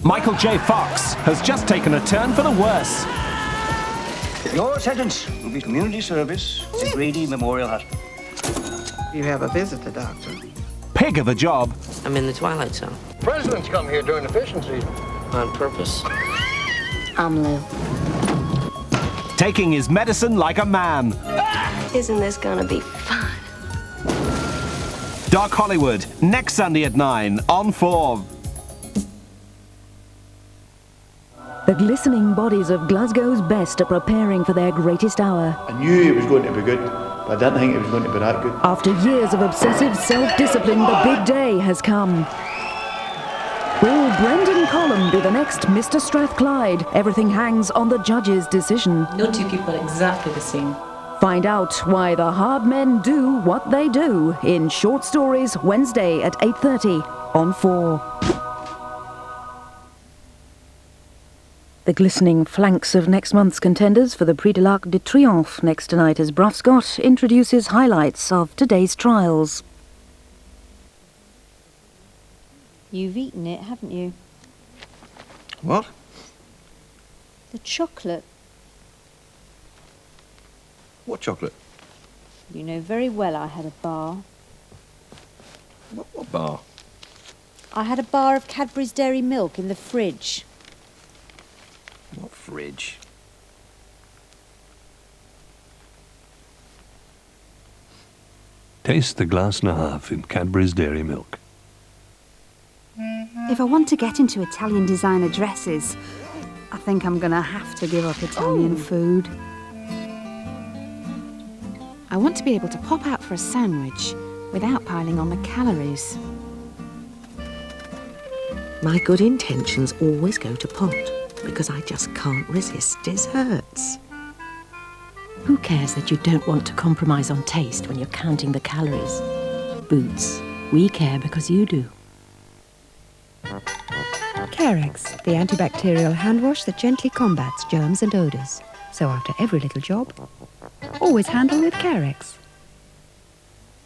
Michael J. Fox has just taken a turn for the worse. Your sentence will be community service at Grady Memorial Hospital. You have a visitor, Doctor. Pig of a job. I'm in the twilight zone. Presidents come here during the fishing season. On purpose. I'm Lou. Taking his medicine like a man. Isn't this gonna be fun? Doc Hollywood, next Sunday at 9 on 4. The glistening bodies of Glasgow's best are preparing for their greatest hour. I knew it was going to be good, but I didn't think it was going to be that good. After years of obsessive self-discipline, the big day has come. Will Brendan Collum be the next Mr. Strathclyde? Everything hangs on the judge's decision. No two people are exactly the same. Find out why the hard men do what they do in Short Stories, Wednesday at 8:30 on 4. The glistening flanks of next month's contenders for the Prix de l'Arc de Triomphe next tonight as Bruff Scott introduces highlights of today's trials. You've eaten it, haven't you? What? The chocolate. What chocolate? You know very well I had a bar. What bar? I had a bar of Cadbury's Dairy Milk in the fridge. What fridge? Taste the glass and a half in Cadbury's Dairy Milk. If I want to get into Italian designer dresses, I think I'm gonna have to give up Italian food. I want to be able to pop out for a sandwich without piling on the calories. My good intentions always go to pot because I just can't resist desserts. Who cares that you don't want to compromise on taste when you're counting the calories? Boots, we care because you do. Carex, the antibacterial hand wash that gently combats germs and odours. So after every little job, always handle with Carex.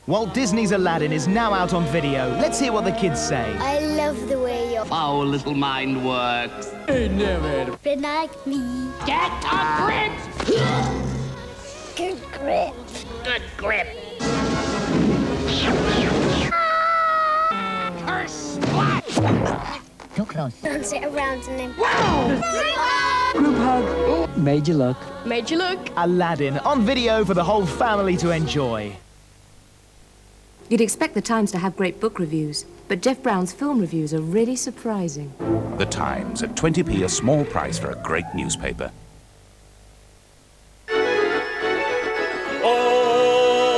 Walt Disney's Aladdin is now out on video. Let's hear what the kids say. I love the way your foul little mind works. Hey, never been like me. Get a grip! Good grip. Good grip. Curse! Too close. Don't sit around and then... Group hug. Made you look. Made you look. Aladdin on video for the whole family to enjoy. You'd expect the Times to have great book reviews, but Jeff Brown's film reviews are really surprising. The Times, at 20p, a small price for a great newspaper. Oh,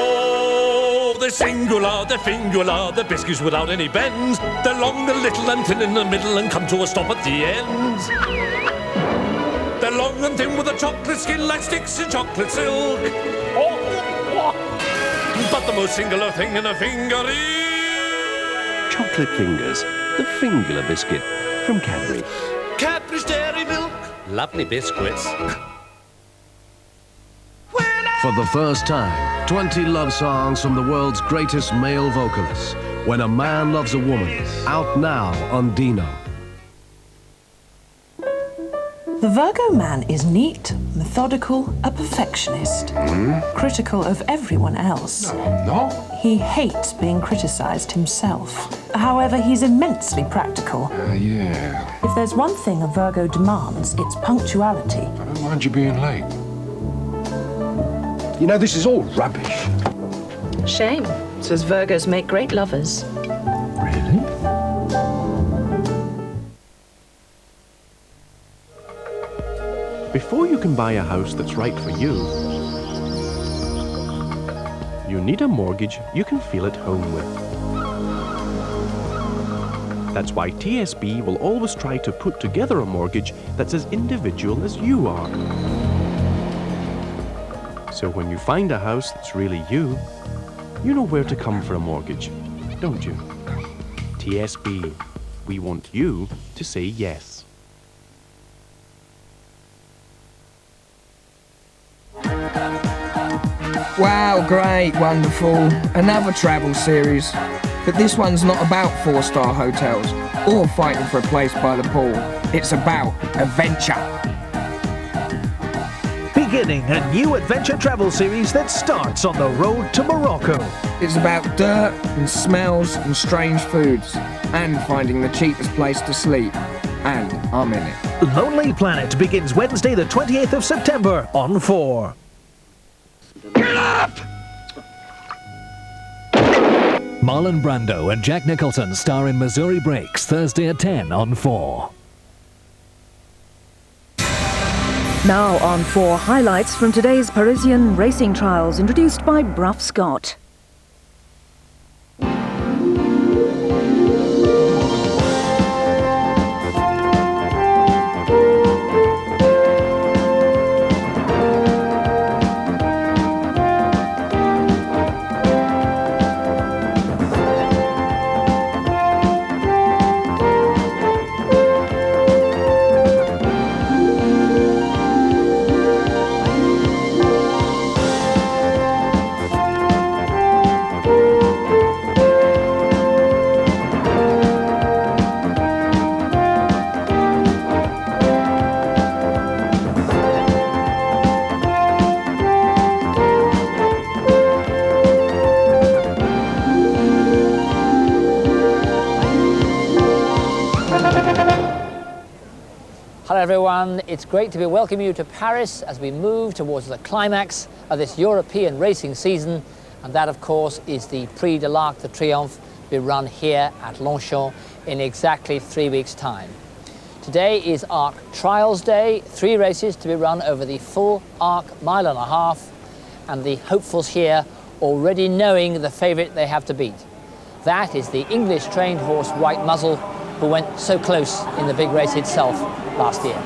they're singular, they're fingular, they're biscuits without any bends. They're long, they're little and thin in the middle and come to a stop at the ends. They're long and thin with a chocolate skin like sticks in chocolate silk. But the most singular thing in a finger is... Chocolate Fingers, the fingular biscuit from Cadbury. Cadbury's Dairy Milk. Lovely biscuits. For the first time, 20 love songs from the world's greatest male vocalists. When a Man Loves a Woman. Out now on Dino. The Virgo man is neat, methodical, a perfectionist. Critical of everyone else. No. He hates being criticized himself. However, he's immensely practical. Yeah. If there's one thing a Virgo demands, it's punctuality. I don't mind you being late. You know, this is all rubbish. Shame, says Virgos make great lovers. Really? Before you can buy a house that's right for you, you need a mortgage you can feel at home with. That's why TSB will always try to put together a mortgage that's as individual as you are. So when you find a house that's really you, you know where to come for a mortgage, don't you? TSB, we want you to say yes. Wow, great, wonderful. Another travel series. But this one's not about 4-star hotels or fighting for a place by the pool. It's about adventure. Beginning a new adventure travel series that starts on the road to Morocco. It's about dirt and smells and strange foods and finding the cheapest place to sleep. And I'm in it. Lonely Planet begins Wednesday the 28th of September on 4. Get up! Marlon Brando and Jack Nicholson star in Missouri Breaks Thursday at 10 on 4. Now on 4, highlights from today's Parisian racing trials introduced by Bruff Scott. Hello everyone, it's great to be welcoming you to Paris as we move towards the climax of this European racing season, and that of course is the Prix de l'Arc de Triomphe to be run here at Longchamp in exactly 3 weeks' time. Today is Arc Trials Day, 3 races to be run over the full Arc 1.5 miles, and the hopefuls here already knowing the favourite they have to beat. That is the English trained horse White Muzzle, who went so close in the big race itself last year.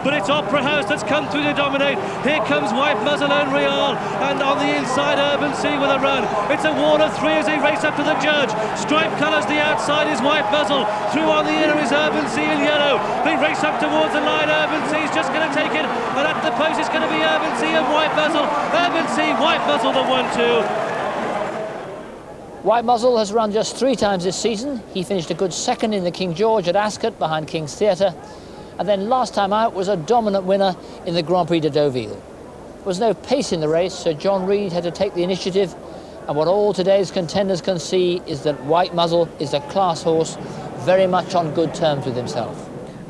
But it's Opera House that's come through to dominate. Here comes White Muzzle and Real, and on the inside Urban Sea with a run. It's a wall of 3 as they race up to the judge. Striped colours, the outside is White Muzzle. Through on the inner is Urban Sea in yellow. They race up towards the line. Urban Sea's just going to take it, and at the post it's going to be Urban Sea and White Muzzle. Urban Sea, White Muzzle the 1-2. White Muzzle has run just 3 times this season. He finished a good second in the King George at Ascot behind King's Theatre, and then last time out was a dominant winner in the Grand Prix de Deauville. There was no pace in the race, so John Reid had to take the initiative, and what all today's contenders can see is that White Muzzle is a class horse, very much on good terms with himself.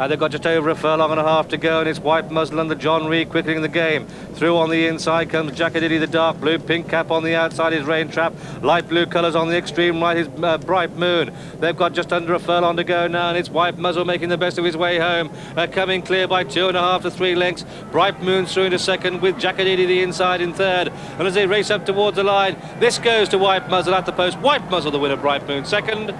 They've got just over 1.5 furlongs to go, and it's White Muzzle under John Reid quickening the game. Through on the inside comes Jackadiddy, the dark blue. Pink cap on the outside is Rain Trap. Light blue colours on the extreme right is Bright Moon. They've got just under 1 furlong to go now, and it's White Muzzle making the best of his way home. Coming clear by 2.5 to 3 lengths. Bright Moon through into second with Jackadiddy the inside in third. And as they race up towards the line, this goes to White Muzzle at the post. White Muzzle the winner, Bright Moon second.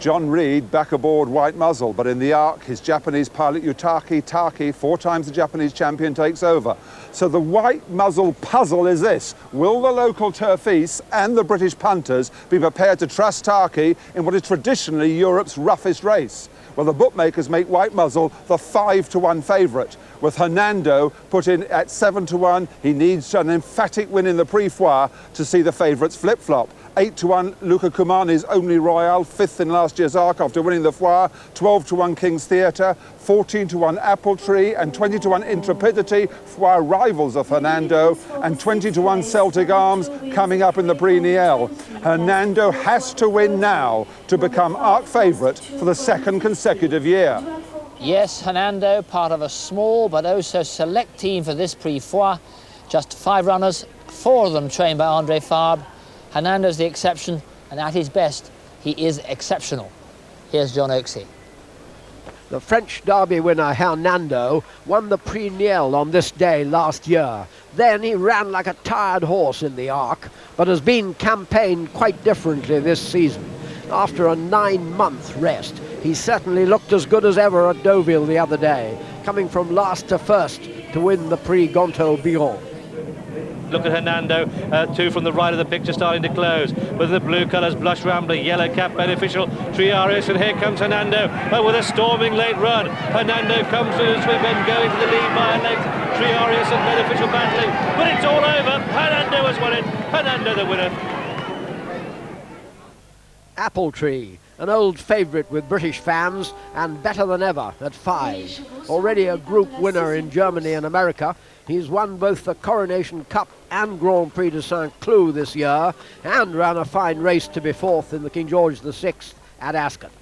John Reid back aboard White Muzzle, but in the Arc, his Japanese pilot Yutaki Taki, 4 times the Japanese champion, takes over. So the White Muzzle puzzle is this: will the local turfees and the British punters be prepared to trust Taki in what is traditionally Europe's roughest race? Well, the bookmakers make White Muzzle the 5-to-1 favourite, with Hernando put in at 7-to-1. He needs an emphatic win in the Prix Foire to see the favourites flip-flop. 8-to-1 Luca Cumani's Only Royale, 5th in last year's Arc after winning the Foire. 12-to-1 King's Theatre, 14-to-1 Apple Tree, and 20-to-1 Intrepidity, Foire rivals of Hernando, and 20-to-1 Celtic Arms coming up in the Prix Niel. Hernando has to win now to become Arc favourite for the 2nd consecutive year. Yes, Hernando, part of a small but oh so select team for this Prix Foire. Just 5 runners, 4 of them trained by André Fabre. Hernando's the exception, and at his best, he is exceptional. Here's John Oaksey. The French Derby winner Hernando won the Prix Niel on this day last year. Then he ran like a tired horse in the Arc, but has been campaigned quite differently this season. After a 9-month rest, he certainly looked as good as ever at Deauville the other day, coming from last to first to win the Prix Gontaut-Biron. Look at Hernando, 2 from the right of the picture starting to close. With the blue colours, Blush Rambler, Yellow Cap, Beneficial, Triaris, and here comes Hernando with a storming late run. Hernando comes to the swim and going to the lead by a length. Triaris and Beneficial battling, but it's all over. Hernando has won it. Hernando the winner. Apple Tree, an old favourite with British fans and better than ever at 5. Already a group winner in Germany and America, he's won both the Coronation Cup and Grand Prix de Saint-Cloud this year and ran a fine race to be 4th in the King George VI at Ascot.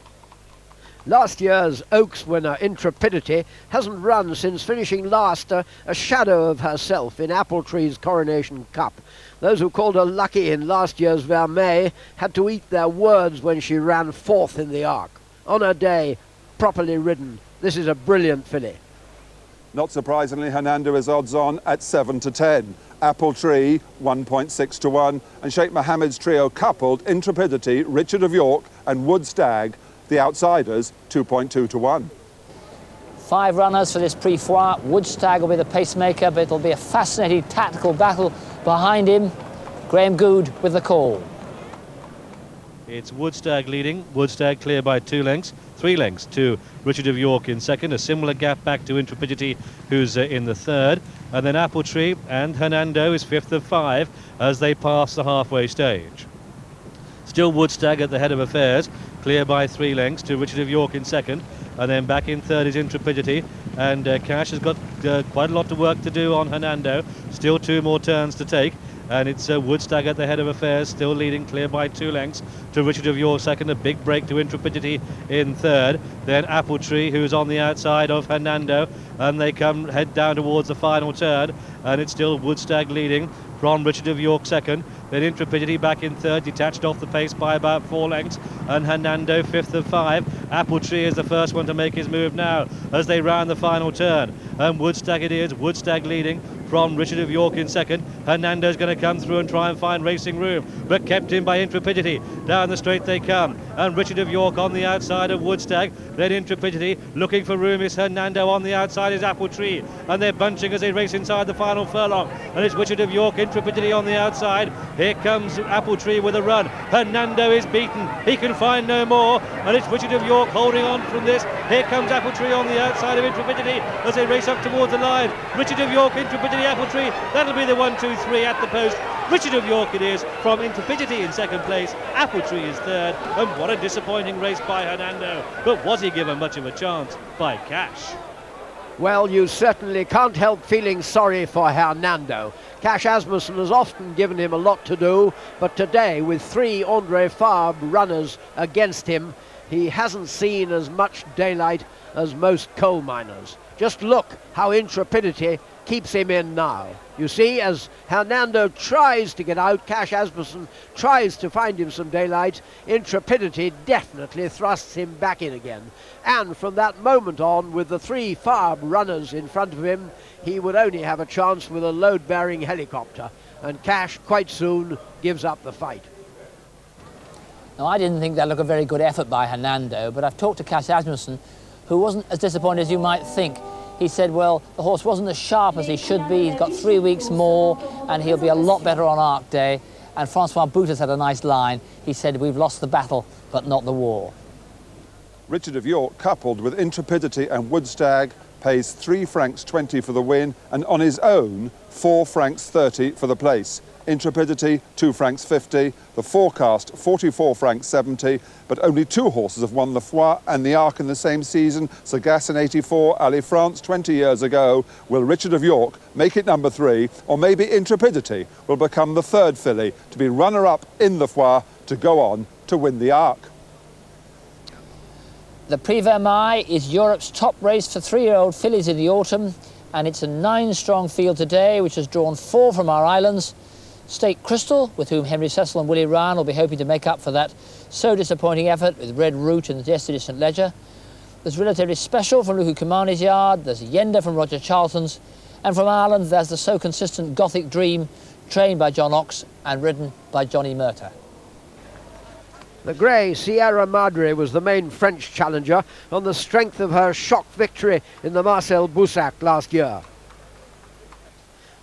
Last year's Oaks winner, Intrepidity, hasn't run since finishing last, a shadow of herself in Apple Tree's Coronation Cup. Those who called her lucky in last year's VHS May had to eat their words when she ran 4th in the Arc. On her day, properly ridden, this is a brilliant filly. Not surprisingly, Hernando is odds on at 7 to 10. Apple Tree, 1.6 to 1. And Sheikh Mohammed's trio coupled, Intrepidity, Richard of York and Wood Stag, the outsiders, 2.2 to 1. 5 runners for this Prix Foire. Woodstag will be the pacemaker, but it'll be a fascinating tactical battle behind him. Graham Good with the call. It's Woodstag leading. Woodstag clear by 2 lengths. 3 lengths to Richard of York in second. A similar gap back to Intrepidity, who's in the third. And then Apple Tree and Hernando is 5th of 5 as they pass the halfway stage. Still Woodstag at the head of affairs, clear by 3 lengths to Richard of York in second, and then back in third is Intrepidity, and Cash has got quite a lot of work to do on Hernando, still 2 more turns to take, and it's Woodstag at the head of affairs, still leading clear by 2 lengths to Richard of York second, a big break to Intrepidity in third, then Apple Tree, who's on the outside of Hernando, and they head down towards the final turn, and it's still Woodstag leading from Richard of York second, then Intrepidity back in third, detached off the pace by about 4 lengths, and Hernando 5th of 5. Apple Tree is the first one to make his move now as they round the final turn, and Woodstag it is, Woodstag leading from Richard of York in second. Hernando's going to come through and try and find racing room, but kept in by Intrepidity. Down the straight they come, and Richard of York on the outside of Woodstag, then Intrepidity looking for room is Hernando, on the outside is Apple Tree, and they're bunching as they race inside the final furlong, and it's Richard of York, Intrepidity on the outside. Here comes Apple Tree with a run. Hernando is beaten, he can find no more, and it's Richard of York holding on from this. Here comes Apple Tree on the outside of Intrepidity as they race up towards the line. Richard of York, Intrepidity, Apple Tree, that'll be the 1, 2, 3 at the post. Richard of York it is from Intrepidity in second place, Apple Tree is third, and what a disappointing race by Hernando, but was he given much of a chance by Cash? Well, you certainly can't help feeling sorry for Hernando. Cash Asmussen has often given him a lot to do, but today, with 3 Andre Fabre runners against him, he hasn't seen as much daylight as most coal miners. Just look how Intrepidity keeps him in now. You see, as Hernando tries to get out, Cash Asmussen tries to find him some daylight, Intrepidity definitely thrusts him back in again. And from that moment on, with the 3 Fabre runners in front of him, he would only have a chance with a load-bearing helicopter, and Cash quite soon gives up the fight. Now, I didn't think that looked a very good effort by Hernando, but I've talked to Cash Asmussen, who wasn't as disappointed as you might think. He said, well, the horse wasn't as sharp as he should be. He's got 3 weeks more, and he'll be a lot better on Arc Day. And Francois Boutas had a nice line. He said, we've lost the battle, but not the war. Richard of York, coupled with Intrepidity and Woodstag, pays 3 francs 20 for the win, and on his own, 4 francs 30 for the place. Intrepidity, 2 francs 50, the forecast, 44 francs 70, but only 2 horses have won the Foire and the Arc in the same season, Sagasse in 84, Ali France 20 years ago. Will Richard of York make it number 3, or maybe Intrepidity will become the 3rd filly to be runner-up in the Foire to go on to win the Arc? The Prix Vermeil is Europe's top race for 3-year-old fillies in the autumn, and it's a 9-strong field today, which has drawn 4 from our islands. State Crystal, with whom Henry Cecil and Willie Ryan will be hoping to make up for that so disappointing effort with Red Route and the Destiny St Ledger. There's Relatively Special from Luku Kumani's yard, there's Yenda from Roger Charlton's, and from Ireland there's the so consistent Gothic Dream, trained by John Ox and ridden by Johnny Murtagh. The grey Sierra Madre was the main French challenger on the strength of her shock victory in the Marcel Boussac last year.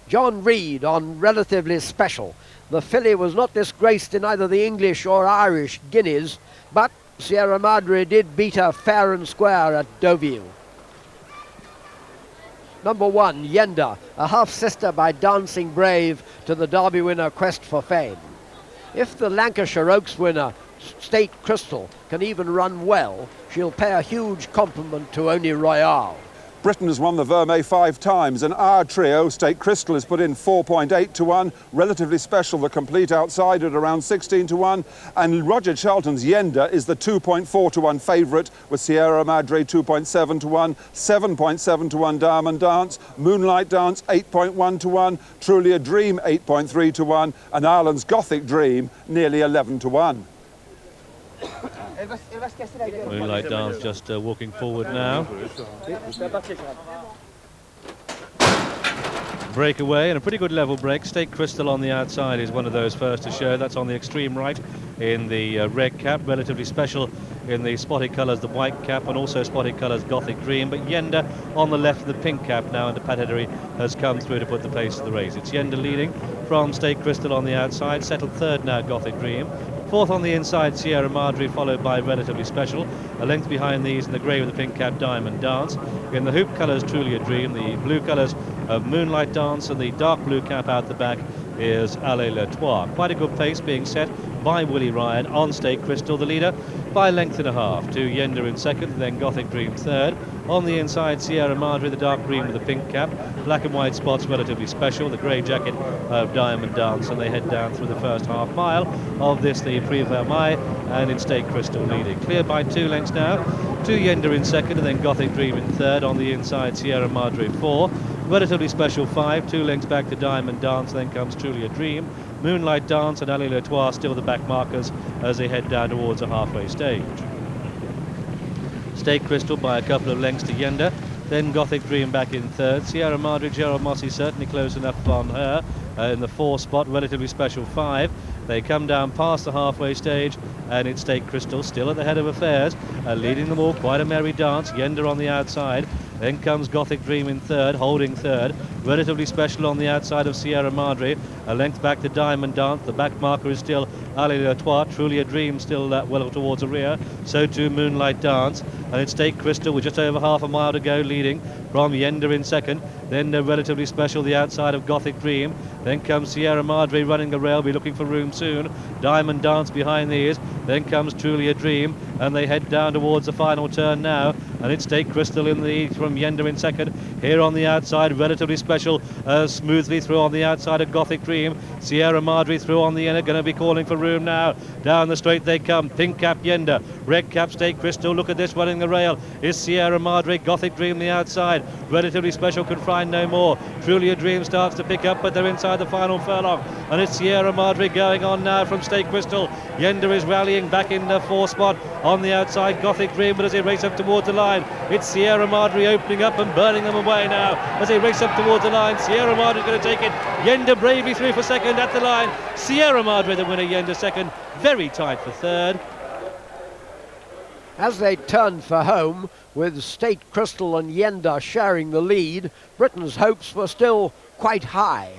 John Reed on Relatively Special. The filly was not disgraced in either the English or Irish guineas, but Sierra Madre did beat her fair and square at Deauville. Number 1, Yenda, a half-sister by Dancing Brave to the Derby winner Quest for Fame. If the Lancashire Oaks winner State Crystal can even run well, she'll pay a huge compliment to Only Royale. Britain has won the Vermeer 5 times, and our trio, State Crystal, has put in 4.8 to 1, Relatively Special, the complete outside, at around 16 to 1, and Roger Charlton's Yenda is the 2.4 to 1 favourite, with Sierra Madre 2.7 to 1, 7.7 to 1 Diamond Dance, Moonlight Dance 8.1 to 1, Truly a Dream 8.3 to 1, and Ireland's Gothic Dream nearly 11 to 1. Moonlight Dance just walking forward now. Breakaway and a pretty good level break. State Crystal on the outside is one of those first to show. That's on the extreme right in the red cap. Relatively Special in the spotted colours, the white cap, and also spotted colours, Gothic Dream. But Yenda on the left, the pink cap now, and the Patetery has come through to put the pace to the race. It's Yenda leading from State Crystal on the outside. Settled third now, Gothic Dream. Fourth on the inside, Sierra Madre, followed by Relatively Special. A length behind these in the grey with the pink cap, Diamond Dance. In the hoop colours, Truly a Dream. The blue colours of Moonlight Dance, and the dark blue cap out the back is Allez Le Trois. Quite a good pace being set by Willie Ryan on State Crystal, the leader by a length and a half. To Yenda in second, then Gothic Dream third. On the inside, Sierra Madre, the dark green with the pink cap. Black and white spots, Relatively Special. The grey jacket of Diamond Dance, and they head down through the first half mile of this, the Prix Vermeer, and in State Crystal leading. Cleared by 2 lengths now. To Yenda in second, and then Gothic Dream in third. On the inside, Sierra Madre 4. Relatively Special 5, 2 lengths back to Diamond Dance, then comes Truly a Dream. Moonlight Dance and Allez Le Trois still the back markers as they head down towards the halfway stage. State Crystal by a couple of lengths to Yenda, then Gothic Dream back in third. Sierra Madre, Gerald Mossy certainly close enough on her in the 4 spot. Relatively Special 5. They come down past the halfway stage, and it's State Crystal still at the head of affairs, leading them all. Quite a merry dance. Yenda on the outside. Then comes Gothic Dream in third, holding third. Relatively Special on the outside of Sierra Madre. A length back to Diamond Dance. The back marker is still Allez Le Trois. Truly a Dream still well towards the rear. So too Moonlight Dance. And it's State Crystal with just over half a mile to go, leading from Yenda in second. Then Relatively Special, the outside of Gothic Dream. Then comes Sierra Madre running the rail, be looking for room soon. Diamond Dance behind these. Then comes Truly a Dream, and they head down towards the final turn now. And it's State Crystal in the lead from Yenda in second. Here on the outside, Relatively Special smoothly through on the outside of Gothic Dream. Sierra Madre through on the inner, going to be calling for room now. Down the straight they come. Pink cap Yenda, red cap State Crystal. Look at this, running the rail is Sierra Madre. Gothic Dream the outside. Relatively Special can find no more. Truly a Dream starts to pick up, but they're inside the final furlong. And it's Sierra Madre going on now from State Crystal. Yenda is rallying back in the 4 spot on the outside. Gothic Dream, but as they race up towards the line, it's Sierra Madre opening up and burning them away now as they race up towards the line. Sierra Madre is going to take it. Yenda bravely through for second at the line. Sierra Madre the winner, Yenda second. Very tight for third. As they turn for home, with State Crystal and Yenda sharing the lead, Britain's hopes were still quite high.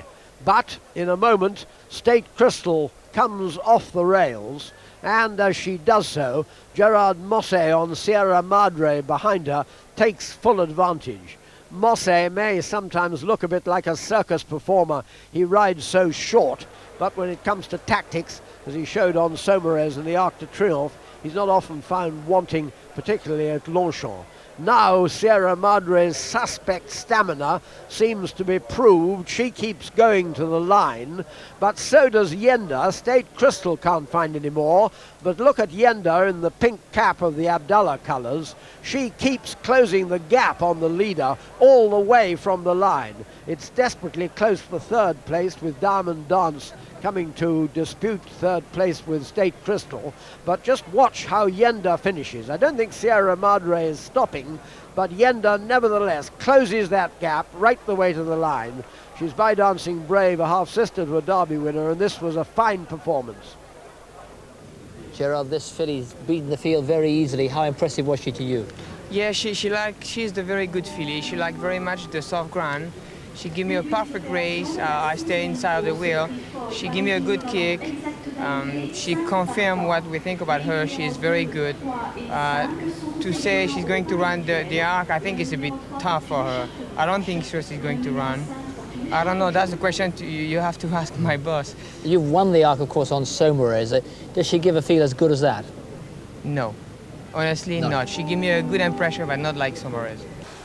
But in a moment, State Crystal comes off the rails, and as she does so, Gerard Mosse on Sierra Madre behind her takes full advantage. Mosse may sometimes look a bit like a circus performer. He rides so short, but when it comes to tactics, as he showed on Saumarez in the Arc de Triomphe, he's not often found wanting, particularly at Longchamp. Now Sierra Madre's suspect stamina seems to be proved. She keeps going to the line, but so does Yenda. State Crystal can't find any more, but look at Yenda in the pink cap of the Abdallah colours. She keeps closing the gap on the leader all the way from the line. It's desperately close for third place, with Diamond Dance coming to dispute third place with State Crystal. But just watch how Yenda finishes. I don't think Sierra Madre is stopping, but Yenda nevertheless closes that gap right the way to the line. She's by Dancing Brave, a half-sister to a Derby winner, and this was a fine performance. Gerard, this filly's beaten the field very easily. How impressive was she to you? Yeah, she's the very good filly. She liked very much the soft ground. She gave me a perfect race. I stayed inside of the wheel. She gave me a good kick. She confirmed what we think about her. She is very good. To say she's going to run the Arc, I think it's a bit tough for her. I don't think she's going to run. I don't know, that's the question you have to ask my boss. You've won the Arc, of course, on Saumarez. Does she give a feel as good as that? No. Honestly, not. She gave me a good impression, but not like Saumarez.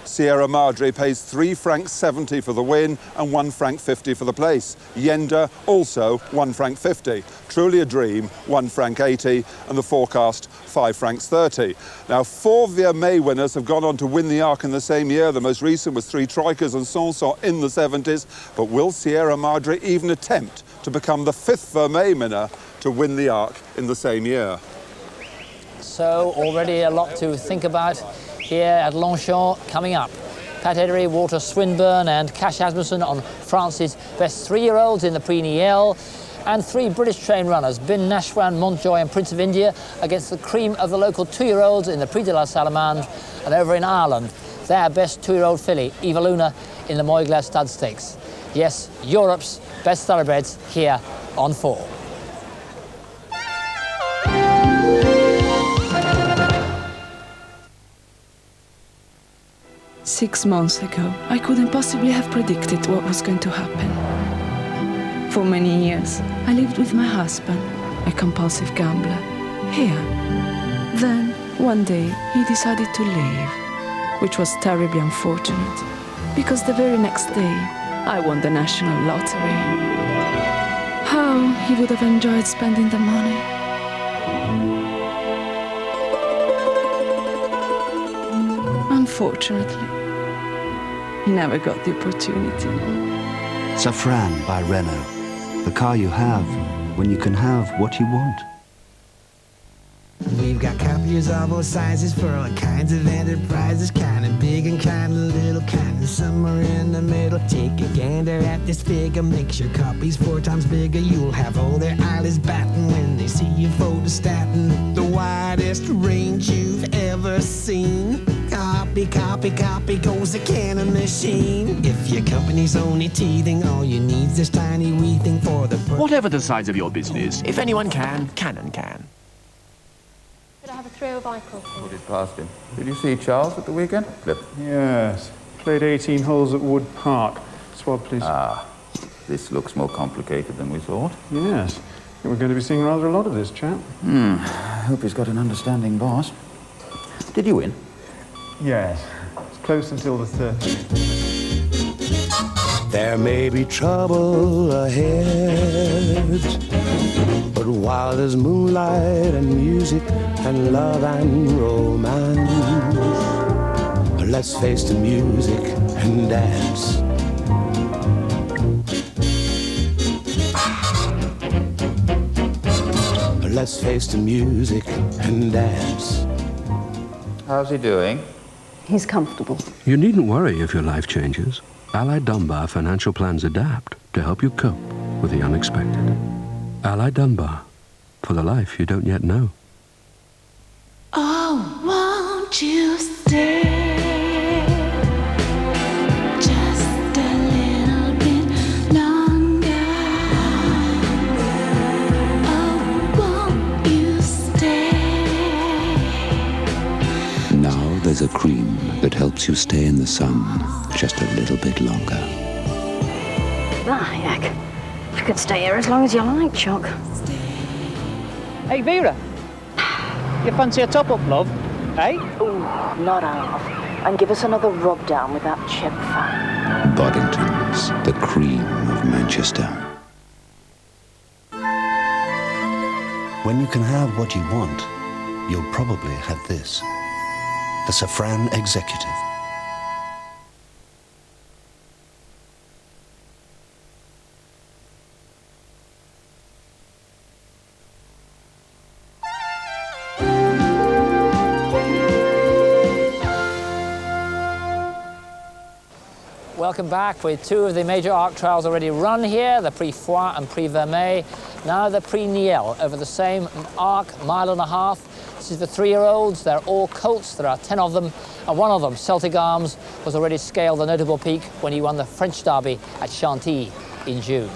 Sierra Madre pays £3.70 for the win and £1.50 for the place. Yenda also £1.50. Truly a dream, £1.80, and the forecast £5.30. Now, 4 VHS May winners have gone on to win the Arc in the same year. The most recent was 3 Trikers and Sanson in the 70s. But will Sierra Madre even attempt to become the 5th VHS May winner to win the Arc in the same year? So already a lot to think about here at Longchamp coming up. Pat Edery, Walter Swinburne and Cash Asmussen on France's best 3-year-olds in the Prix Niel, and 3 British train runners, Bin Nashwan, Montjoy and Prince of India, against the cream of the local 2-year-olds in the Prix de la Salamandre, and over in Ireland, their best 2-year-old filly, Eva Luna, in the Moygla Stud Stakes. Yes, Europe's best thoroughbreds here on 4. Six months ago, I couldn't possibly have predicted what was going to happen. For many years, I lived with my husband, a compulsive gambler, here. Then, one day, he decided to leave, which was terribly unfortunate, because the very next day, I won the national lottery. How he would have enjoyed spending the money. Unfortunately, he never got the opportunity. Safran by Renault. The car you have when you can have what you want. We've got copiers of all sizes for all kinds of enterprises, kind of big and kind of little, kind of somewhere in the middle. Take a gander at this figure, makes your copies 4 times bigger. You'll have all their eyes batting when they see you photostating. The widest range you've ever seen. Copy, copy, copy goes a cannon machine. If your company's only teething, all you need's this tiny wee thing for the... Whatever the size of your business, if anyone can, Canon can. Could I have a throw of Eichel, please? Put it past him. Did you see Charles at the weekend? Clip. Yes. Played 18 holes at Wood Park. Swab, please. Ah, this looks more complicated than we thought. Yes. I think we're going to be seeing rather a lot of this chap. I hope he's got an understanding boss. Did you win? Yes. It's close until the 30th. There may be trouble ahead, but while there's moonlight and music and love and romance, let's face the music and dance. Let's face the music and dance. How's he doing? He's comfortable. You needn't worry if your life changes. Allied Dunbar financial plans adapt to help you cope with the unexpected. Allied Dunbar, for the life you don't yet know. Oh, won't you stay just a little bit longer? Oh, won't you stay? Now there's a cream that helps you stay in the sun just a little bit longer. Heck. You could stay here as long as you like, Chuck. Hey, Vera. You fancy a top-up, love? Eh? Ooh, not half. And give us another rub down with that chip fan. Boddington's, the cream of Manchester. When you can have what you want, you'll probably have this. The Safran Executive. Welcome back with 2 of the major Arc trials already run here, the Prix Foix and Prix VHS May. Now the Prix Niel over the same Arc, 1.5 miles. This is the 3-year-olds. They're all colts. There are 10 of them. And one of them, Celtic Arms, was already scaled the notable peak when he won the French Derby at Chantilly in June.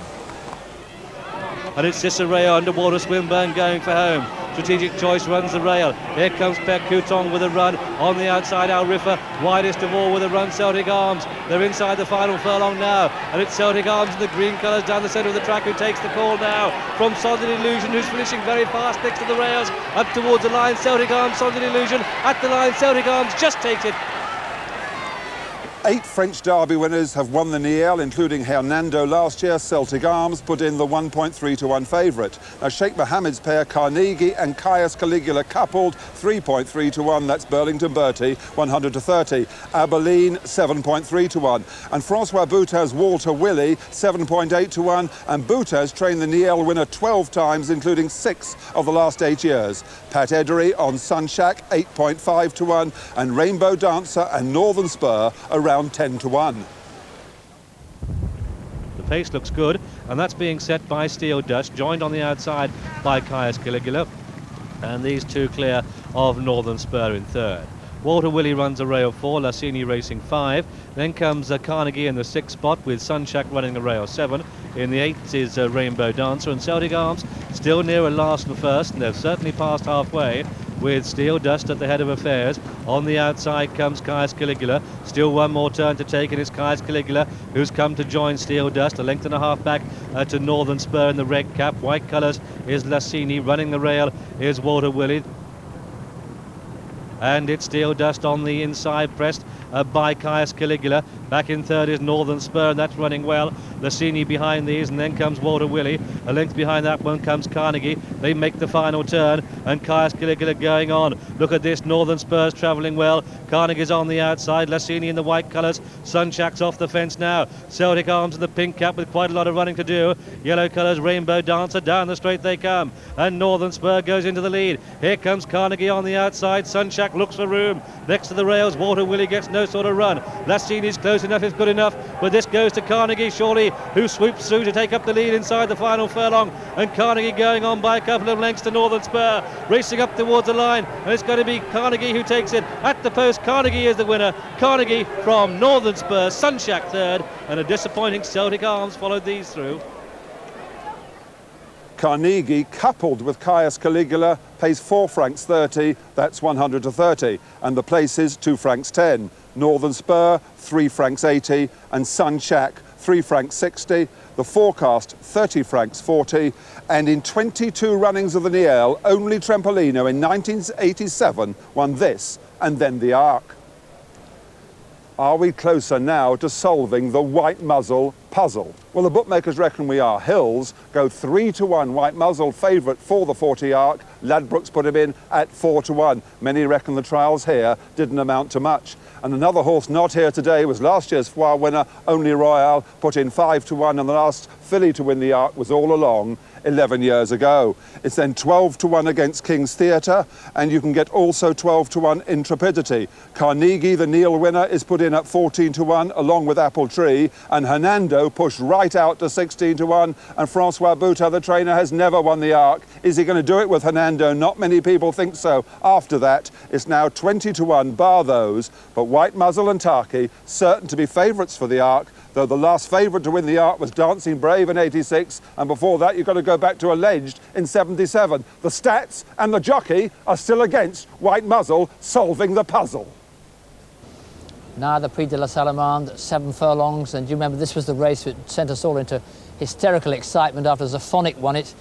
And it's Cicero underwater Swinburne going for home. Strategic Choice runs the rail. Here comes Percuton with a run on the outside. Al Riffa widest of all with a run. Celtic Arms, they're inside the final furlong now, and it's Celtic Arms in the green colours down the centre of the track who takes the call now from Solid Illusion, who's finishing very fast next to the rails up towards the line. Celtic Arms, Solid Illusion at the line. Celtic Arms just takes it. 8 French Derby winners have won the Niel, including Hernando last year. Celtic Arms put in the 1.3 to 1 favourite. Now Sheikh Mohammed's pair Carnegie and Caius Caligula coupled 3.3 to 1. That's Burlington Bertie 100 to 30. Abilene 7.3 to 1. And Francois Boutin's Walter Willie 7.8 to 1. And Boutin's trained the Niel winner 12 times, including 6 of the last 8 years. Pat Edery on Sunshak 8.5 to 1. And Rainbow Dancer and Northern Spur around 10 to 1. The pace looks good, and that's being set by Steel Dust, joined on the outside by Caius Caligula, and these two clear of Northern Spur in third. Walter Willie runs a rail 4, Lassini racing 5. Then comes Carnegie in the 6th spot with Sunshak running the rail 7. In the 8th is Rainbow Dancer, and Celtic Arms still nearer last and first, and they've certainly passed halfway with Steel Dust at the head of affairs. On the outside comes Caius Caligula. Still one more turn to take, and it's Caius Caligula who's come to join Steel Dust. A length and a half back to Northern Spur in the red cap. White colours is Lassini. Running the rail is Walter Willie. And it's Steel Dust on the inside, pressed by Caius Caligula. Back in third is Northern Spur, and that's running well. Lassini behind these, and then comes Walter Willie. A length behind that one comes Carnegie. They make the final turn, and Caius Caligula going on. Look at this, Northern Spur's travelling well. Carnegie's on the outside, Lassini in the white colours. Sunshak's off the fence now. Celtic Arms in the pink cap with quite a lot of running to do. Yellow colours, Rainbow Dancer, down the straight they come. And Northern Spur goes into the lead. Here comes Carnegie on the outside. Sunshak looks for room. Next to the rails, Walter Willie gets no sort of run. Lassini's close enough, is good enough, but this goes to Carnegie, surely, who swoops through to take up the lead inside the final furlong. And Carnegie going on by a couple of lengths to Northern Spur, racing up towards the line, and it's going to be Carnegie who takes it at the post. Carnegie is the winner. Carnegie from Northern Spur, Sunshak third, and a disappointing Celtic Arms followed these through. Carnegie, coupled with Caius Caligula, pays 4 francs 30, that's 100 to 30. And the places, 2 francs 10. Northern Spur, 3 francs 80. And Sunshak, 3 francs 60. The forecast, 30 francs 40. And in 22 runnings of the Niel, only Trempolino in 1987 won this, and then the Arc. Are we closer now to solving the white muzzle puzzle? Well, the bookmakers reckon we are. Hills go 3 to 1 white muzzle favourite for the 40 Arc. Ladbrokes put him in at 4 to 1. Many reckon the trials here didn't amount to much. And another horse not here today was last year's Foire winner, Only Royale, put in 5 to 1, and the last filly to win the Arc was All Along 11 years ago. It's then 12 to 1 against King's Theatre, and you can get also 12 to 1 Intrepidity. Carnegie, the Niel winner, is put in at 14 to 1 along with Apple Tree, and Hernando pushed right out to 16 to 1, and Francois Boutin, the trainer, has never won the Arc. Is he going to do it with Hernando? Not many people think so. After that, it's now 20 to 1 bar those, but White Muzzle and Tarky certain to be favourites for the Arc, though the last favourite to win the Arc was Dancing Brave in 86, and before that you've got to go back to Alleged in 77. The stats and the jockey are still against White Muzzle solving the puzzle. Now the Prix de la Salamande, 7 furlongs, and you remember this was the race that sent us all into hysterical excitement after Zaphonic won it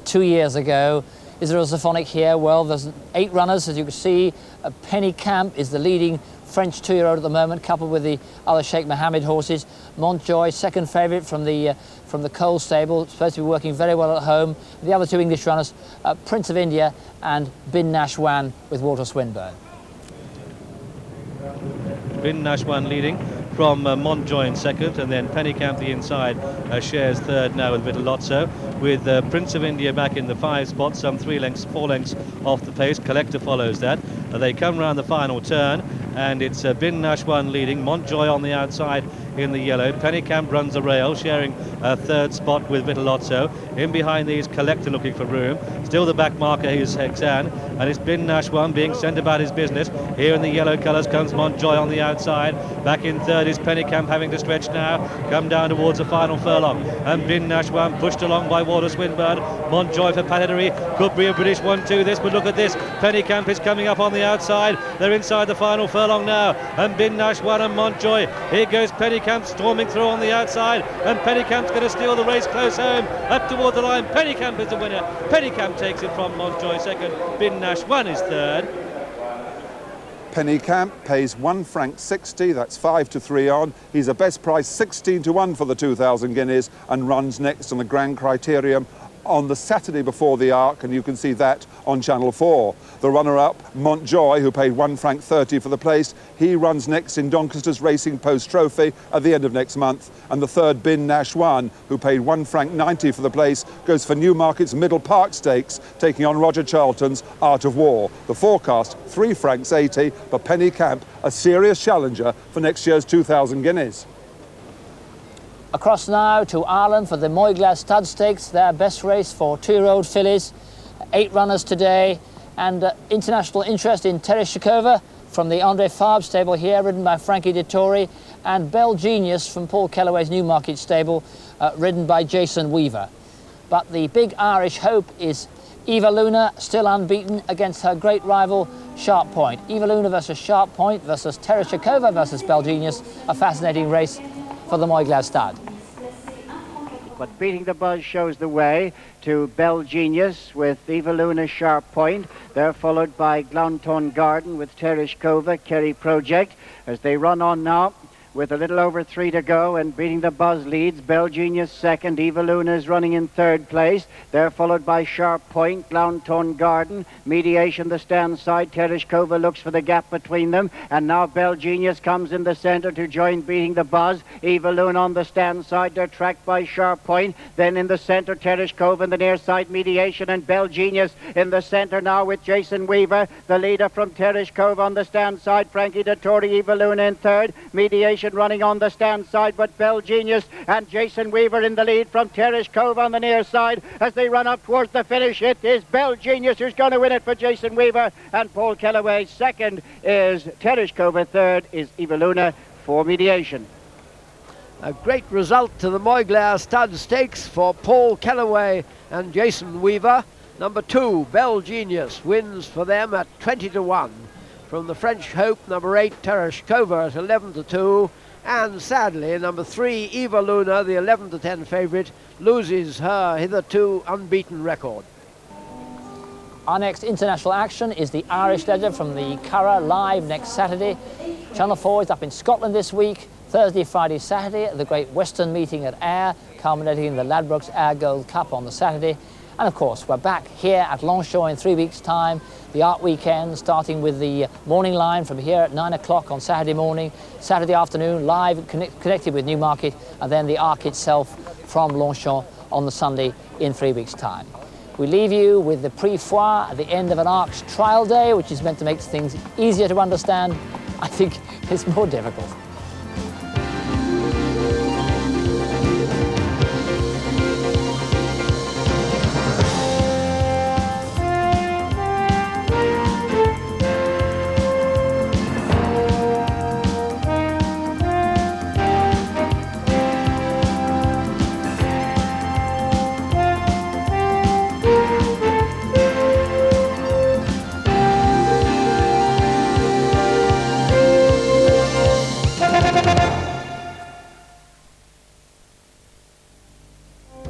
2 years ago. Is there a Zaphonic here? Well, there's 8 runners, as you can see. Penny Camp is the leading French 2-year-old at the moment, coupled with the other Sheikh Mohammed horses. Montjoy, second favourite from the Cole stable, supposed to be working very well at home. The other 2 English runners, Prince of India and Bin Nashwan with Walter Swinburne. Bin Nashwan leading from Montjoy in second, and then Pennycamp the inside shares third now with Vitellozzo, with Prince of India back in the 5 spot, some 4 lengths off the pace. Collector follows that. They come round the final turn, and it's Bin Nashwan leading, Montjoy on the outside in the yellow. Pennycamp runs the rail, sharing a third spot with Vitellozzo. In behind these, Collector looking for room. Still the back marker is Hexan, and it's Bin Nashwan being sent about his business. Here in the yellow colours comes Montjoy on the outside. Back in third is Pennycamp having to stretch now, come down towards the final furlong. And Bin Nashwan pushed along by Walter Swinburne. Montjoy for Panettone. Could be a British 1-2 this, but look at this. Pennycamp is coming up on the outside. They're inside the final furlong now. And Bin Nashwan and Montjoy. Here goes Pennycamp storming through on the outside. And Pennycamp's going to steal the race close home. Up toward the line. Pennycamp is the winner. Pennycamp takes it from Montjoy second. Bin Nashwan is third. Pennycamp pays £1.60, that's 5 to 3 on. He's a best price 16 to 1 for the 2,000 guineas and runs next on the Grand Criterium on the Saturday before the Arc, and you can see that on Channel 4. The runner-up, Montjoy, who paid £1.30 for the place, he runs next in Doncaster's Racing Post Trophy at the end of next month. And the third, Bin Nashwan, who paid £1.90 for the place, goes for Newmarket's Middle Park Stakes, taking on Roger Charlton's Art of War. The forecast, £3.80, but Pennycamp, a serious challenger for next year's 2,000 guineas. Across now to Ireland for the Moyglass Stud Stakes, their best race for 2-year-old fillies. 8 runners today, and international interest in Tereshikova from the Andre Fabre stable here, ridden by Frankie Dettori, and Bell Genius from Paul Kellaway's Newmarket stable, ridden by Jason Weaver. But the big Irish hope is Eva Luna, still unbeaten against her great rival Sharp Point. Eva Luna versus Sharp Point versus Tereshikova versus Bell Genius, a fascinating race for the Moyglass Stud. But Beating the Buzz shows the way to Bell Genius with Eva Luna Sharp Point. They're followed by Glanton Garden with Tereshikova, Kerry Project, as they run on now with a little over 3 to go, and Beating the Buzz leads. Bell Genius second. Eva Luna is running in third place. They're followed by Sharp Point, Glanton Garden, Mediation the stand side. Tereshikova looks for the gap between them, and now Bell Genius comes in the centre to join Beating the Buzz. Eva Luna on the stand side. They're tracked by Sharp Point. Then in the centre, Tereshikova in the near side, Mediation, and Bell Genius in the centre now with Jason Weaver, the leader from Tereshikova on the stand side. Frankie Dettori, Eva Luna in third. Mediation running on the stand side, but Bell Genius and Jason Weaver in the lead from Tereshikova on the near side as they run up towards the finish. It is Bell Genius who's going to win it for Jason Weaver and Paul Kellaway. Second is Tereshikova, third is Eva Luna for Mediation. A great result to the Moyglass Stud Stakes for Paul Kellaway and Jason Weaver. Number 2, Bell Genius, wins for them at 20 to 1. From the French Hope, number 8, Tereshikova at 11 to 2. And sadly, number 3, Eva Luna, the 11 to 10 favourite, loses her hitherto unbeaten record. Our next international action is the Irish Ledger from the Curragh, live next Saturday. Channel 4 is up in Scotland this week, Thursday, Friday, Saturday at the Great Western Meeting at Ayr, culminating in the Ladbrokes Ayr Gold Cup on the Saturday. And of course, we're back here at Longchamp in 3 weeks' time, the Art Weekend, starting with the morning line from here at 9 o'clock on Saturday morning, Saturday afternoon, live connected with Newmarket, and then the Arc itself from Longchamp on the Sunday in 3 weeks' time. We leave you with the Prix-Foire at the end of an Arc's trial day, which is meant to make things easier to understand. I think it's more difficult.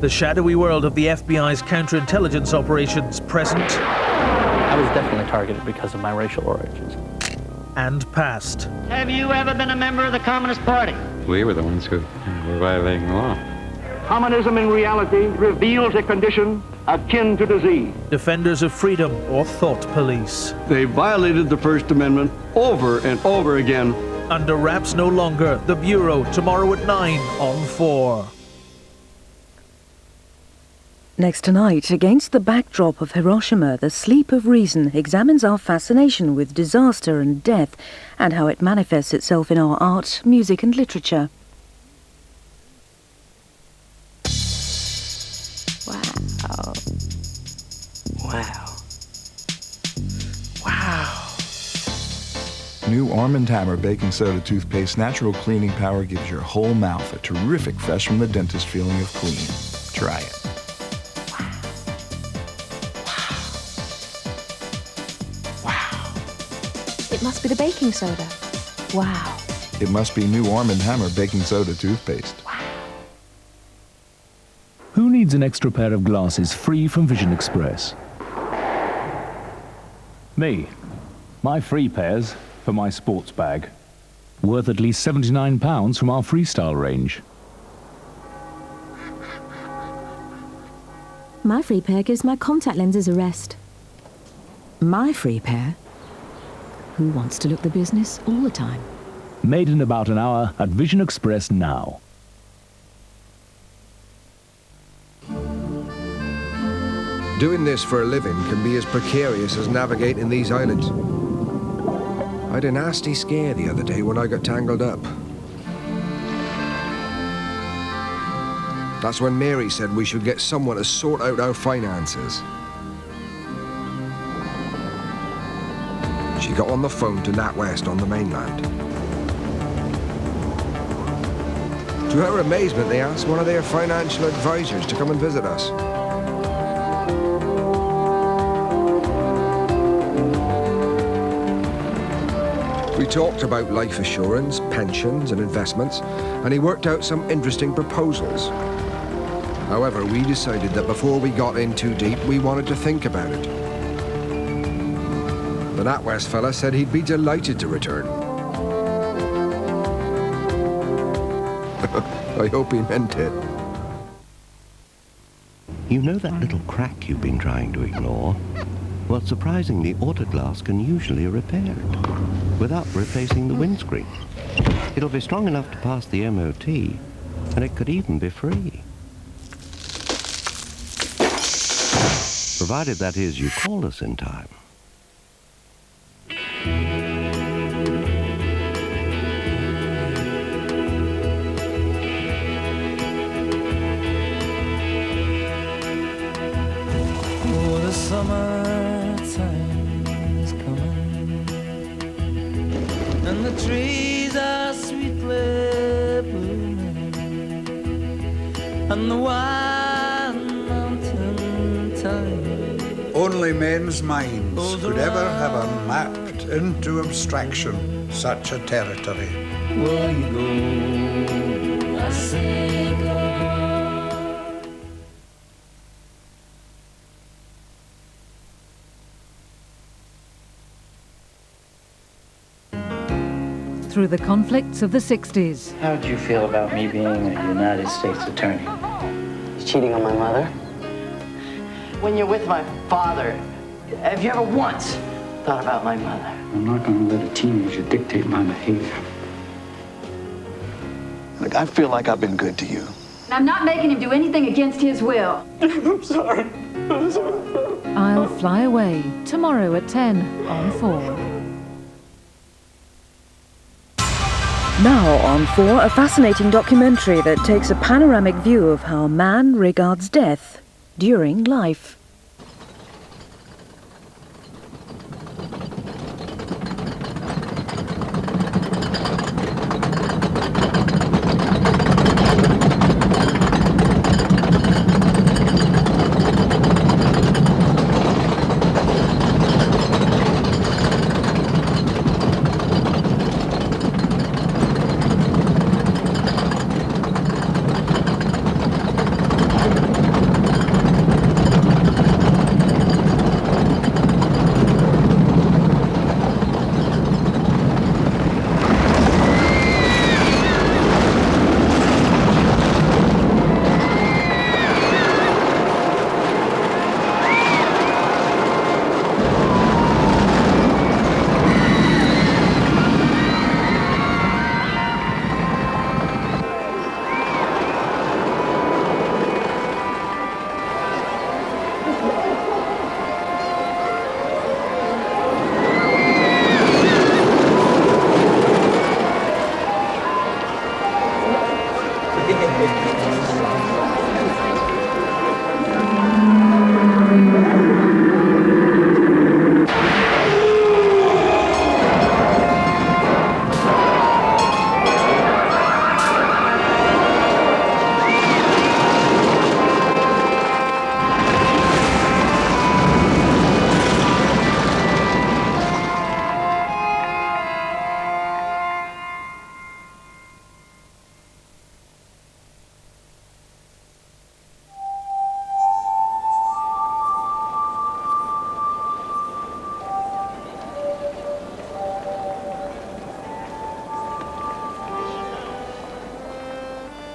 The shadowy world of the FBI's counterintelligence operations present. I was definitely targeted because of my racial origins. And past. Have you ever been a member of the Communist Party? We were the ones who were violating the law. Communism in reality reveals a condition akin to disease. Defenders of freedom or thought police. They violated the First Amendment over and over again. Under wraps no longer. The Bureau, tomorrow at 9 on 4. Next tonight, against the backdrop of Hiroshima, The Sleep of Reason examines our fascination with disaster and death and how it manifests itself in our art, music and literature. Wow. Wow. Wow. New Arm & Hammer Baking Soda Toothpaste Natural Cleaning Power gives your whole mouth a terrific fresh from the dentist feeling of clean. Try it. It must be the baking soda. Wow. It must be new Arm & Hammer Baking Soda Toothpaste. Who needs an extra pair of glasses free from Vision Express? Me. My free pairs for my sports bag. Worth at least £79 from our Freestyle range. My free pair gives my contact lenses a rest. My free pair? Who wants to look the business all the time? Made in about an hour at Vision Express now. Doing this for a living can be as precarious as navigating these islands. I had a nasty scare the other day when I got tangled up. That's when Mary said we should get someone to sort out our finances. She got on the phone to NatWest on the mainland. To her amazement, they asked one of their financial advisors to come and visit us. We talked about life assurance, pensions and investments, and he worked out some interesting proposals. However, we decided that before we got in too deep, we wanted to think about it. The NatWest fella said he'd be delighted to return. I hope he meant it. You know that little crack you've been trying to ignore? Well, surprisingly, Autoglass can usually repair it without replacing the windscreen. It'll be strong enough to pass the MOT, and it could even be free. Provided, that is, you call us in time. Oh, the summertime is coming, and the trees are sweetly blooming, and the wild mountain thyme. Only men's minds could ever have mapped into abstraction such a territory. Where you go, I say go. Through the conflicts of the 60s. How did you feel about me being a United States attorney? He's cheating on my mother. When you're with my father, have you ever once thought about my mother? I'm not going to let a teenager dictate my behavior. Look, I feel like I've been good to you. I'm not making him do anything against his will. I'm sorry. I'm sorry. I'll Fly Away, tomorrow at 10 on 4. Now on 4, a fascinating documentary that takes a panoramic view of how man regards death during life.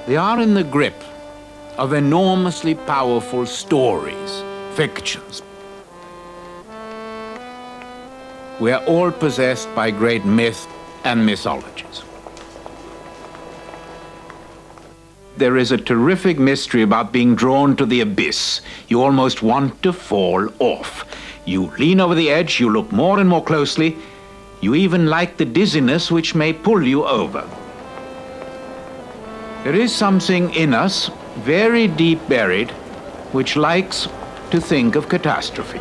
They are in the grip of enormously powerful stories, fictions. We are all possessed by great myth and mythologies. There is a terrific mystery about being drawn to the abyss. You almost want to fall off. You lean over the edge, you look more and more closely, you even like the dizziness which may pull you over. There is something in us, very deep buried, which likes to think of catastrophe.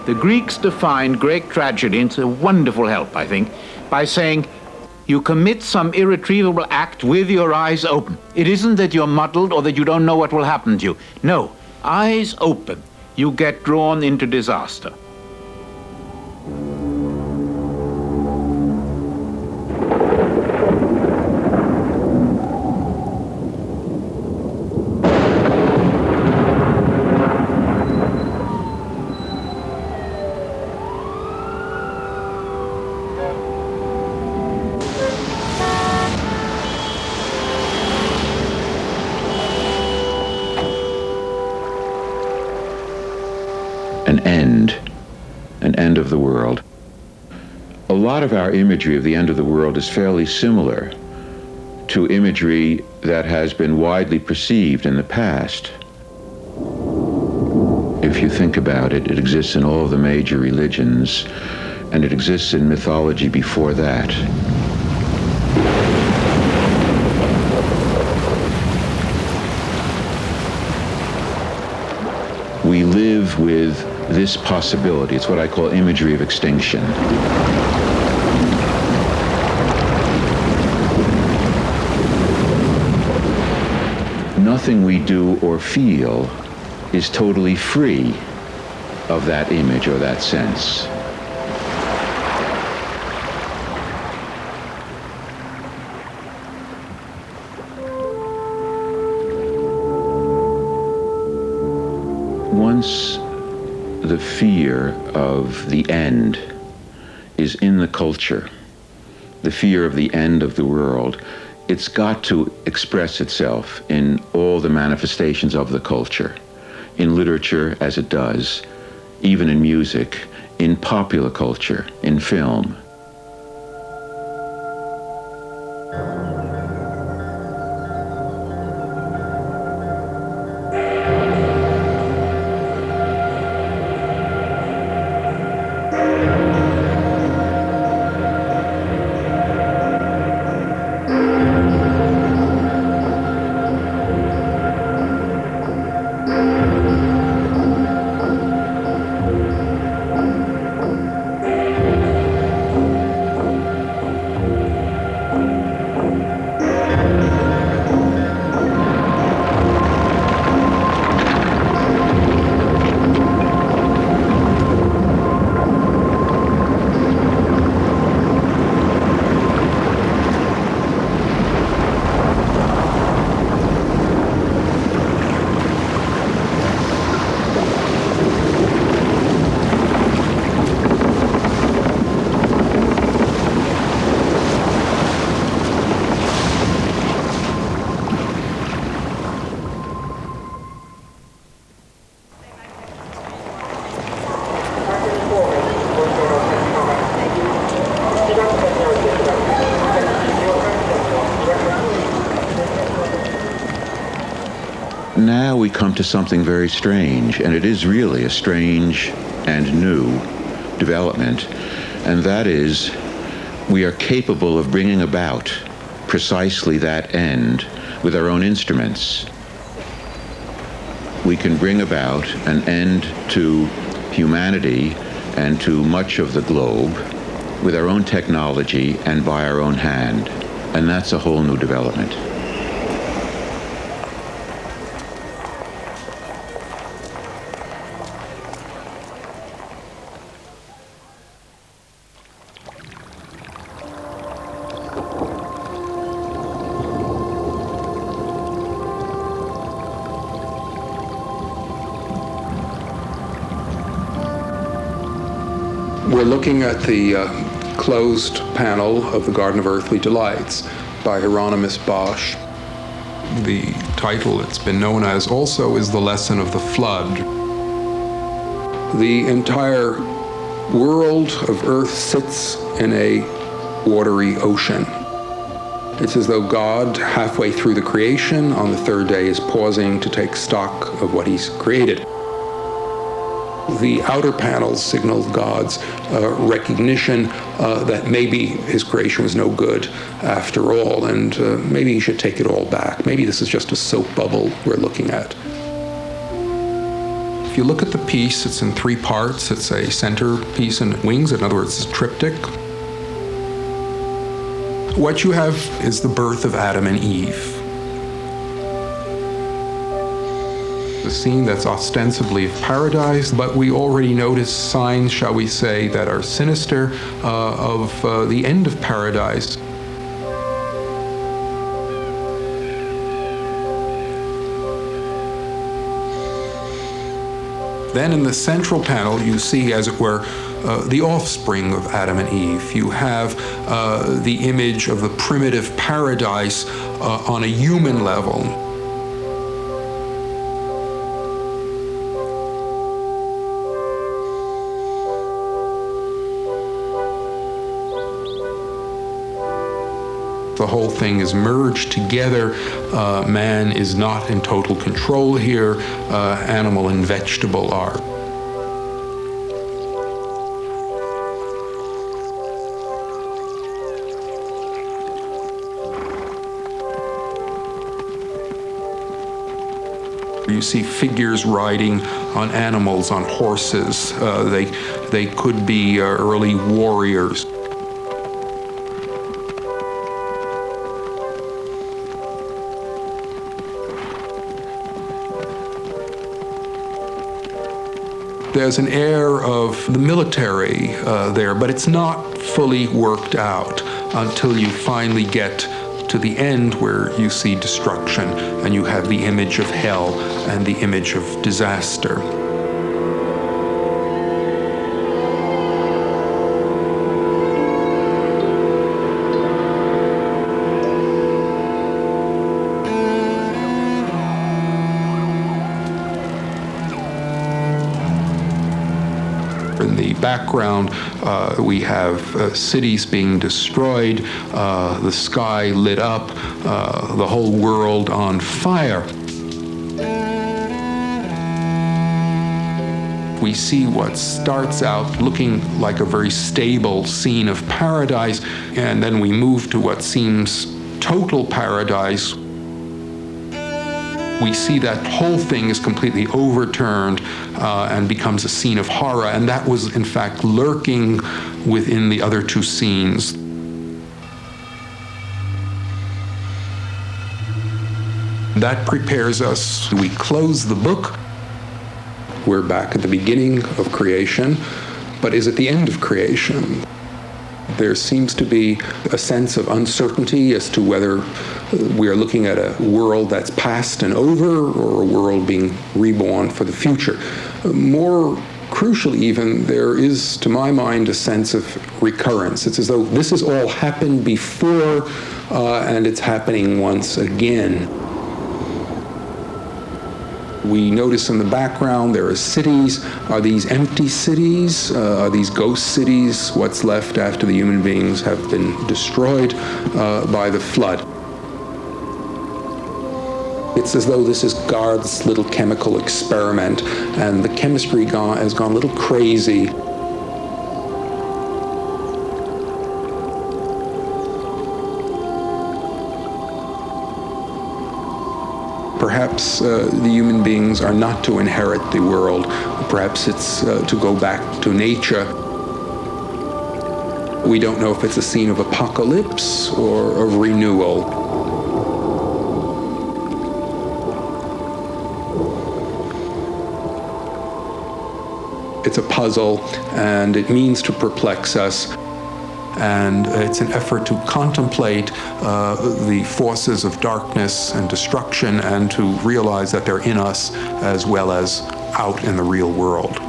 The Greeks defined great tragedy, and it's a wonderful help, I think, by saying you commit some irretrievable act with your eyes open. It isn't that you're muddled or that you don't know what will happen to you. No, eyes open, you get drawn into disaster. An end of the world. A lot of our imagery of the end of the world is fairly similar to imagery that has been widely perceived in the past. If you think about it, it exists in all of the major religions, and it exists in mythology before that. We live with this possibility. It's what I call imagery of extinction. Nothing we do or feel is totally free of that image or that sense. Once the fear of the end is in the culture, the fear of the end of the world, it's got to express itself in all the manifestations of the culture, in literature as it does, even in music, in popular culture, in film. Now we come to something very strange, and it is really a strange and new development, and that is we are capable of bringing about precisely that end with our own instruments. We can bring about an end to humanity and to much of the globe with our own technology and by our own hand, and that's a whole new development. We're looking at the closed panel of the Garden of Earthly Delights by Hieronymus Bosch. The title it's been known as also is The Lesson of the Flood. The entire world of Earth sits in a watery ocean. It's as though God, halfway through the creation, on the third day is pausing to take stock of what he's created. The outer panels signal God's recognition that maybe his creation was no good after all, and maybe he should take it all back. Maybe this is just a soap bubble we're looking at. If you look at the piece, it's in 3 parts. It's a center piece and wings. In other words, it's a triptych. What you have is the birth of Adam and Eve. The scene that's ostensibly of paradise, but we already notice signs, shall we say, that are sinister of the end of paradise. Then in the central panel, you see, as it were, the offspring of Adam and Eve. You have the image of the primitive paradise on a human level. The whole thing is merged together. Man is not in total control here. Animal and vegetable are. You see figures riding on animals, on horses. They could be early warriors. There's an air of the military there, but it's not fully worked out until you finally get to the end where you see destruction and you have the image of hell and the image of disaster. In the background, we have cities being destroyed, the sky lit up, the whole world on fire. We see what starts out looking like a very stable scene of paradise, and then we move to what seems total paradise. We see that whole thing is completely overturned and becomes a scene of horror, and that was in fact lurking within the other 2 scenes. That prepares us. We close the book. We're back at the beginning of creation, but is it the end of creation? There seems to be a sense of uncertainty as to whether we are looking at a world that's past and over, or a world being reborn for the future. More crucially even, there is, to my mind, a sense of recurrence. It's as though this has all happened before, and it's happening once again. We notice in the background there are cities. Are these empty cities? Are these ghost cities? What's left after the human beings have been destroyed by the flood? It's as though this is God's little chemical experiment, and the chemistry has gone a little crazy. Perhaps the human beings are not to inherit the world. Perhaps it's to go back to nature. We don't know if it's a scene of apocalypse or of renewal. It's a puzzle, and it means to perplex us. And it's an effort to contemplate the forces of darkness and destruction, and to realize that they're in us as well as out in the real world.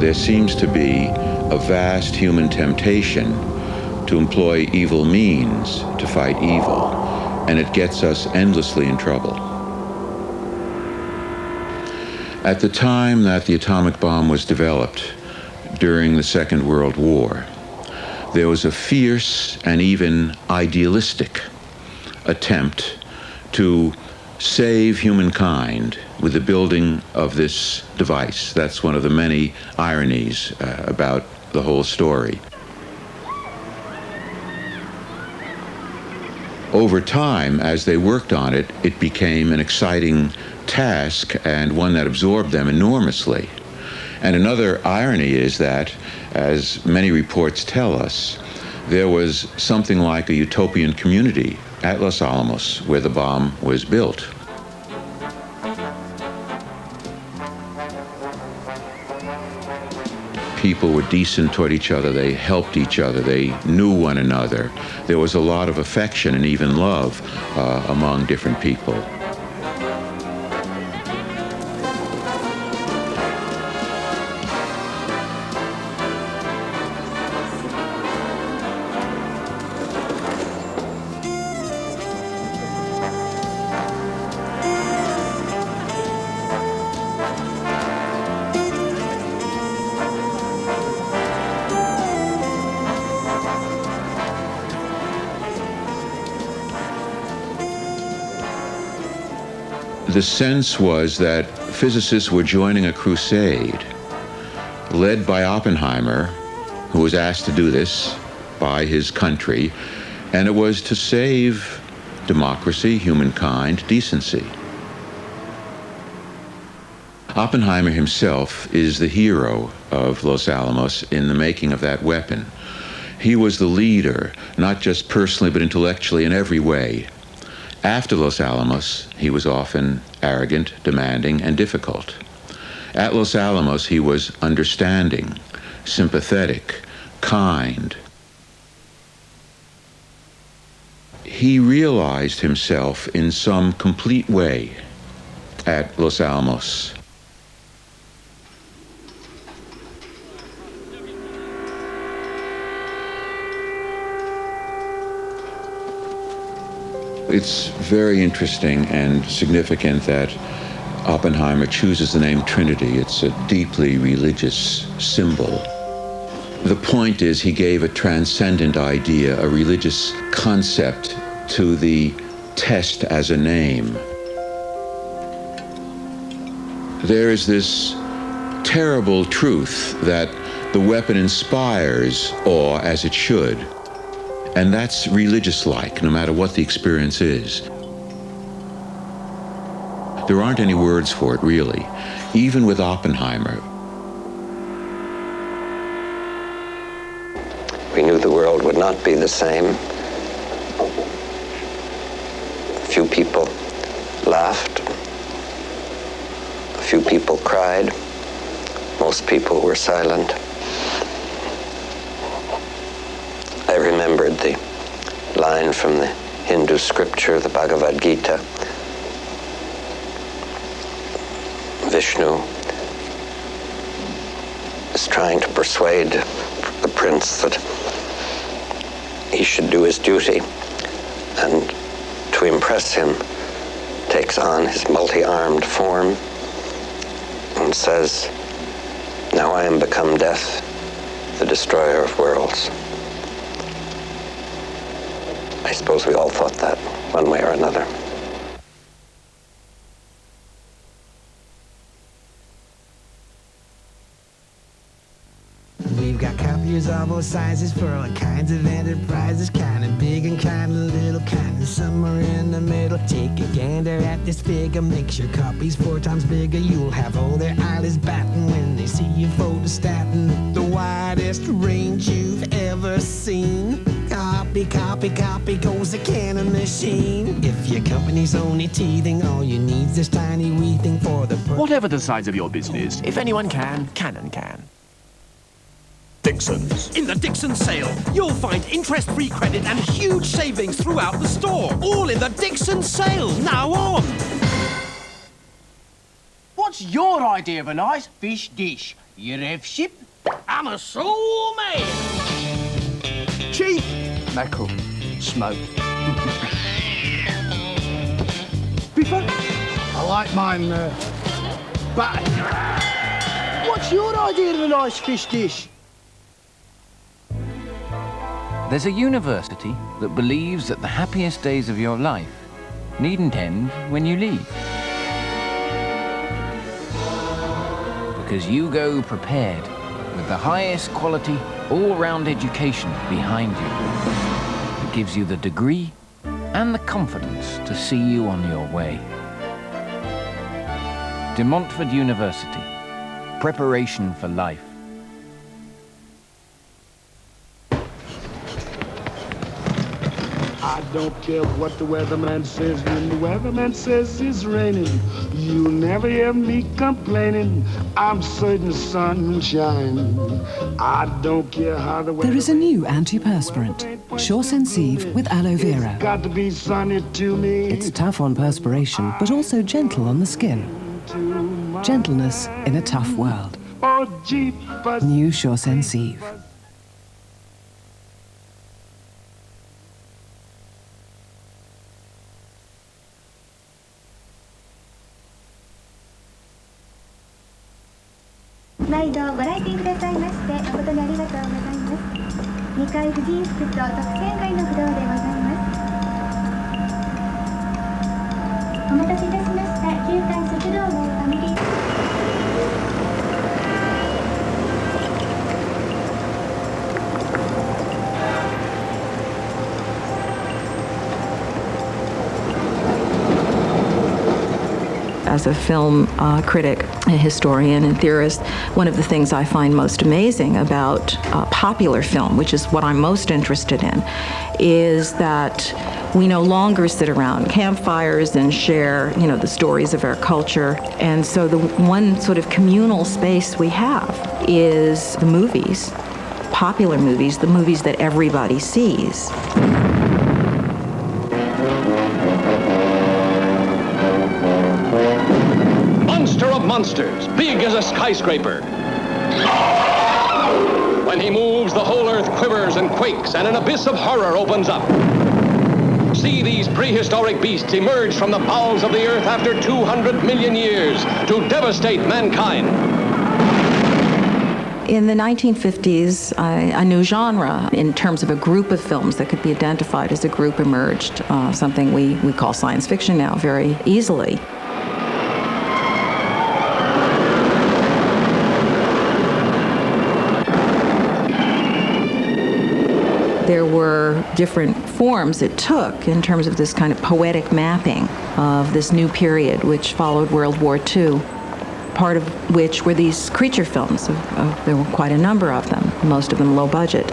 there seems to be a vast human temptation to employ evil means to fight evil, and it gets us endlessly in trouble. At the time that the atomic bomb was developed, during the Second World War, there was a fierce and even idealistic attempt to save humankind with the building of this device. That's one of the many ironies about the whole story. Over time, as they worked on it, it became an exciting task and one that absorbed them enormously. And another irony is that, as many reports tell us, there was something like a utopian community at Los Alamos where the bomb was built. People were decent toward each other, they helped each other, they knew one another. There was a lot of affection and even love among different people. The sense was that physicists were joining a crusade led by Oppenheimer, who was asked to do this by his country, and it was to save democracy, humankind, decency. Oppenheimer himself is the hero of Los Alamos in the making of that weapon. He was the leader, not just personally but intellectually in every way. After Los Alamos, he was often arrogant, demanding, and difficult. At Los Alamos, he was understanding, sympathetic, kind. He realized himself in some complete way at Los Alamos. It's very interesting and significant that Oppenheimer chooses the name Trinity. It's a deeply religious symbol. The point is, he gave a transcendent idea, a religious concept to the test as a name. There is this terrible truth that the weapon inspires awe, as it should. And that's religious-like, no matter what the experience is. There aren't any words for it, really, even with Oppenheimer. We knew the world would not be the same. Few people laughed. A few people cried. Most people were silent. I remembered the line from the Hindu scripture, the Bhagavad Gita. Vishnu is trying to persuade the prince that he should do his duty, and to impress him takes on his multi-armed form and says, "Now I am become death, the destroyer of worlds." I suppose we all thought that one way or another. We've got copiers of all sizes for all kinds of enterprises, kind of big and kind of little, kind of somewhere in the middle. Take a gander at this figure, makes your copies 4 times bigger. You'll have all their eyelids batting when they see you photostating. The widest range you've ever seen. Copy, copy, copy goes the Canon machine. If your company's only teething, all you need's this tiny wee thing for the... Whatever the size of your business, if anyone can, Canon can. Dixon's. In the Dixon's sale, you'll find interest-free credit and huge savings throughout the store. All in the Dixon's sale, now on. What What's your idea of a nice fish dish? You revship? I'm a soul man. Chief. Mackerel. Smoked. Biffa. I like mine, buttered. What's your idea of a nice fish dish? There's a university that believes that the happiest days of your life needn't end when you leave. Because you go prepared with the highest quality, all-round education behind you. It gives you the degree and the confidence to see you on your way. De Montfort University. Preparation for life. I don't care what the weatherman says. When the weatherman says it's raining, you'll never hear me complaining. I'm certain the sun will shine. I don't care how the weather. There is a new antiperspirant, Sure Sensive with aloe vera. It's got to be sunny to me. It's tough on perspiration, but also gentle on the skin. Gentleness in a tough world. Oh, jeepers. New Sure Sensive. As a film critic, a historian, and theorist, one of the things I find most amazing about popular film, which is what I'm most interested in, is that we no longer sit around campfires and share, the stories of our culture. And so the one sort of communal space we have is the movies, popular movies, the movies that everybody sees. Monster of monsters, big as a skyscraper. When he moves, the whole earth quivers and quakes, and an abyss of horror opens up. See these prehistoric beasts emerge from the bowels of the earth after 200 million years to devastate mankind. In the 1950s, a new genre, in terms of a group of films that could be identified as a group, emerged, something we call science fiction now very easily. There were different forms it took in terms of this kind of poetic mapping of this new period which followed World War II, part of which were these creature films. There were quite a number of them, most of them low budget.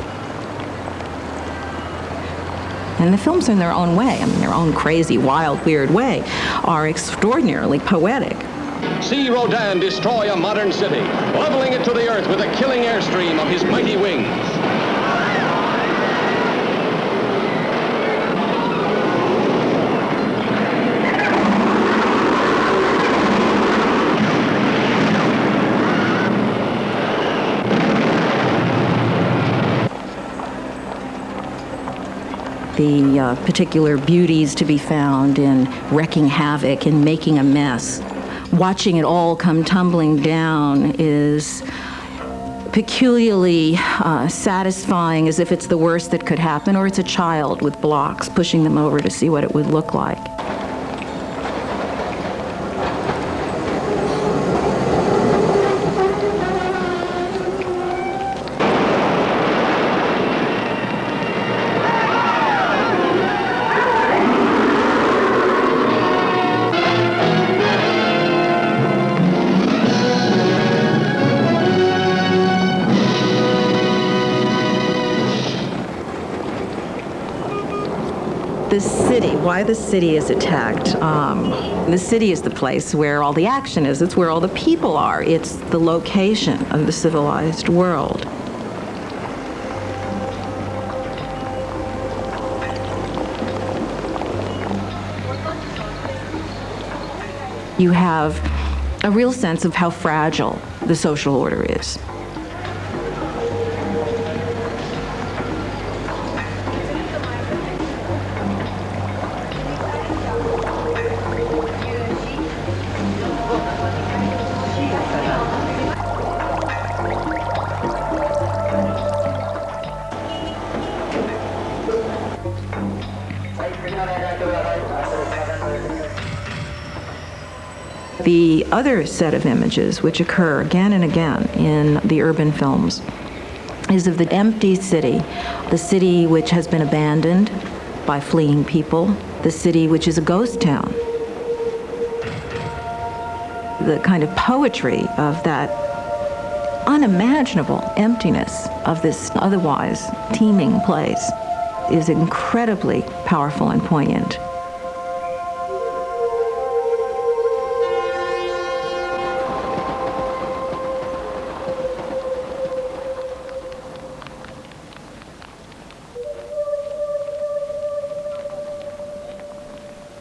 And the films in their own way, their own crazy, wild, weird way, are extraordinarily poetic. See Rodin destroy a modern city, leveling it to the earth with a killing airstream of his mighty wings. The particular beauties to be found in wreaking havoc and making a mess. Watching it all come tumbling down is peculiarly satisfying, as if it's the worst that could happen, or it's a child with blocks pushing them over to see what it would look like. Why the city is attacked. The city is the place where all the action is. It's where all the people are. It's the location of the civilized world. You have a real sense of how fragile the social order is. The other set of images, which occur again and again in the urban films, is of the empty city, the city which has been abandoned by fleeing people, the city which is a ghost town. The kind of poetry of that unimaginable emptiness of this otherwise teeming place is incredibly powerful and poignant.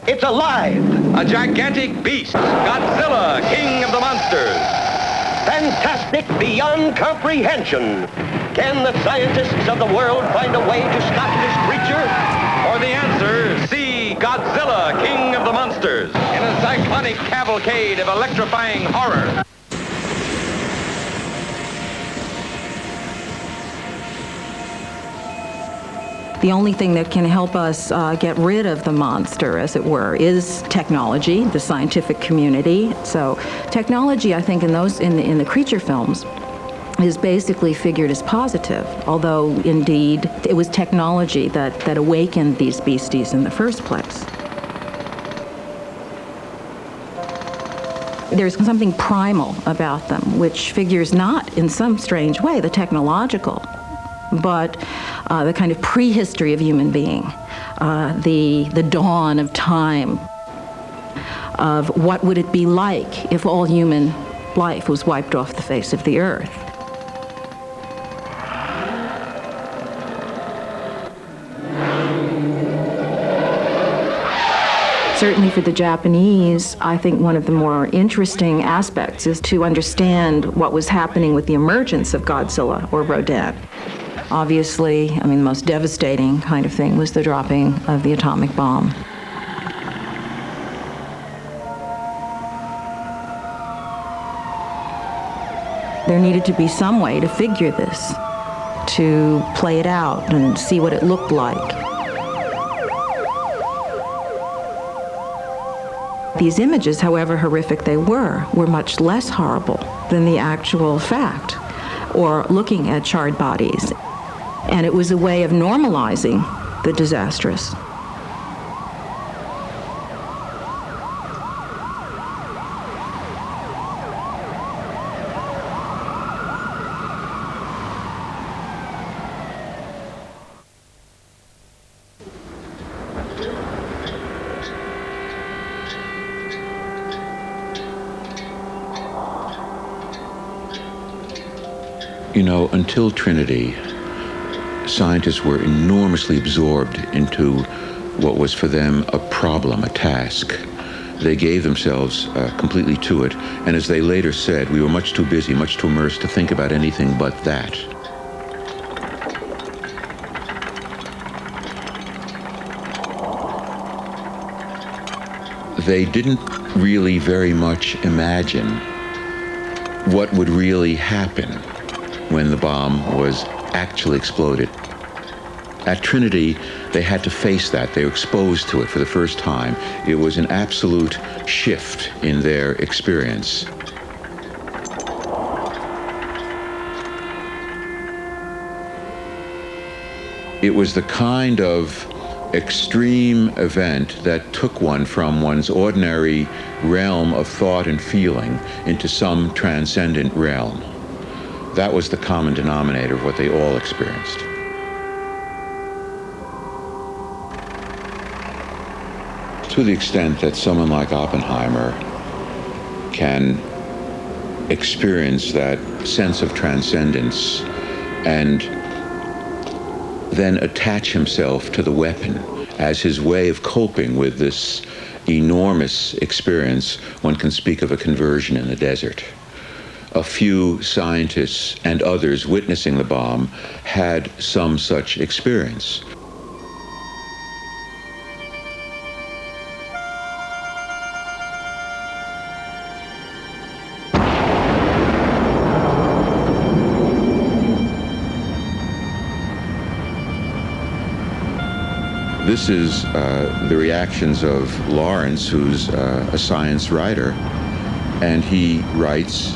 It's alive! A gigantic beast, Godzilla, king of the monsters. Fantastic beyond comprehension. Can the scientists of the world find a way to stop this creature? For the answer, see Godzilla, king of the monsters, in a cyclonic cavalcade of electrifying horror. The only thing that can help us get rid of the monster, as it were, is technology, the scientific community. So technology, I think, in the creature films is basically figured as positive, although indeed it was technology that awakened these beasties in the first place. There's something primal about them, which figures not in some strange way the technological, but the kind of prehistory of human being, the dawn of time, of what would it be like if all human life was wiped off the face of the earth. Certainly for the Japanese, I think one of the more interesting aspects is to understand what was happening with the emergence of Godzilla or Rodan. Obviously, I mean, the most devastating kind of thing was the dropping of the atomic bomb. There needed to be some way to figure this, to play it out and see what it looked like. These images, however horrific they were much less horrible than the actual fact, or looking at charred bodies. And it was a way of normalizing the disastrous. You know, until Trinity, scientists were enormously absorbed into what was for them a problem, a task. They gave themselves completely to it, and as they later said, we were much too busy, much too immersed to think about anything but that. They didn't really very much imagine what would really happen when the bomb was actually exploded. At Trinity, they had to face that. They were exposed to it for the first time. It was an absolute shift in their experience. It was the kind of extreme event that took one from one's ordinary realm of thought and feeling into some transcendent realm. That was the common denominator of what they all experienced. To the extent that someone like Oppenheimer can experience that sense of transcendence and then attach himself to the weapon as his way of coping with this enormous experience, one can speak of a conversion in the desert. A few scientists and others witnessing the bomb had some such experience. This is the reactions of Lawrence, who's a science writer, and he writes,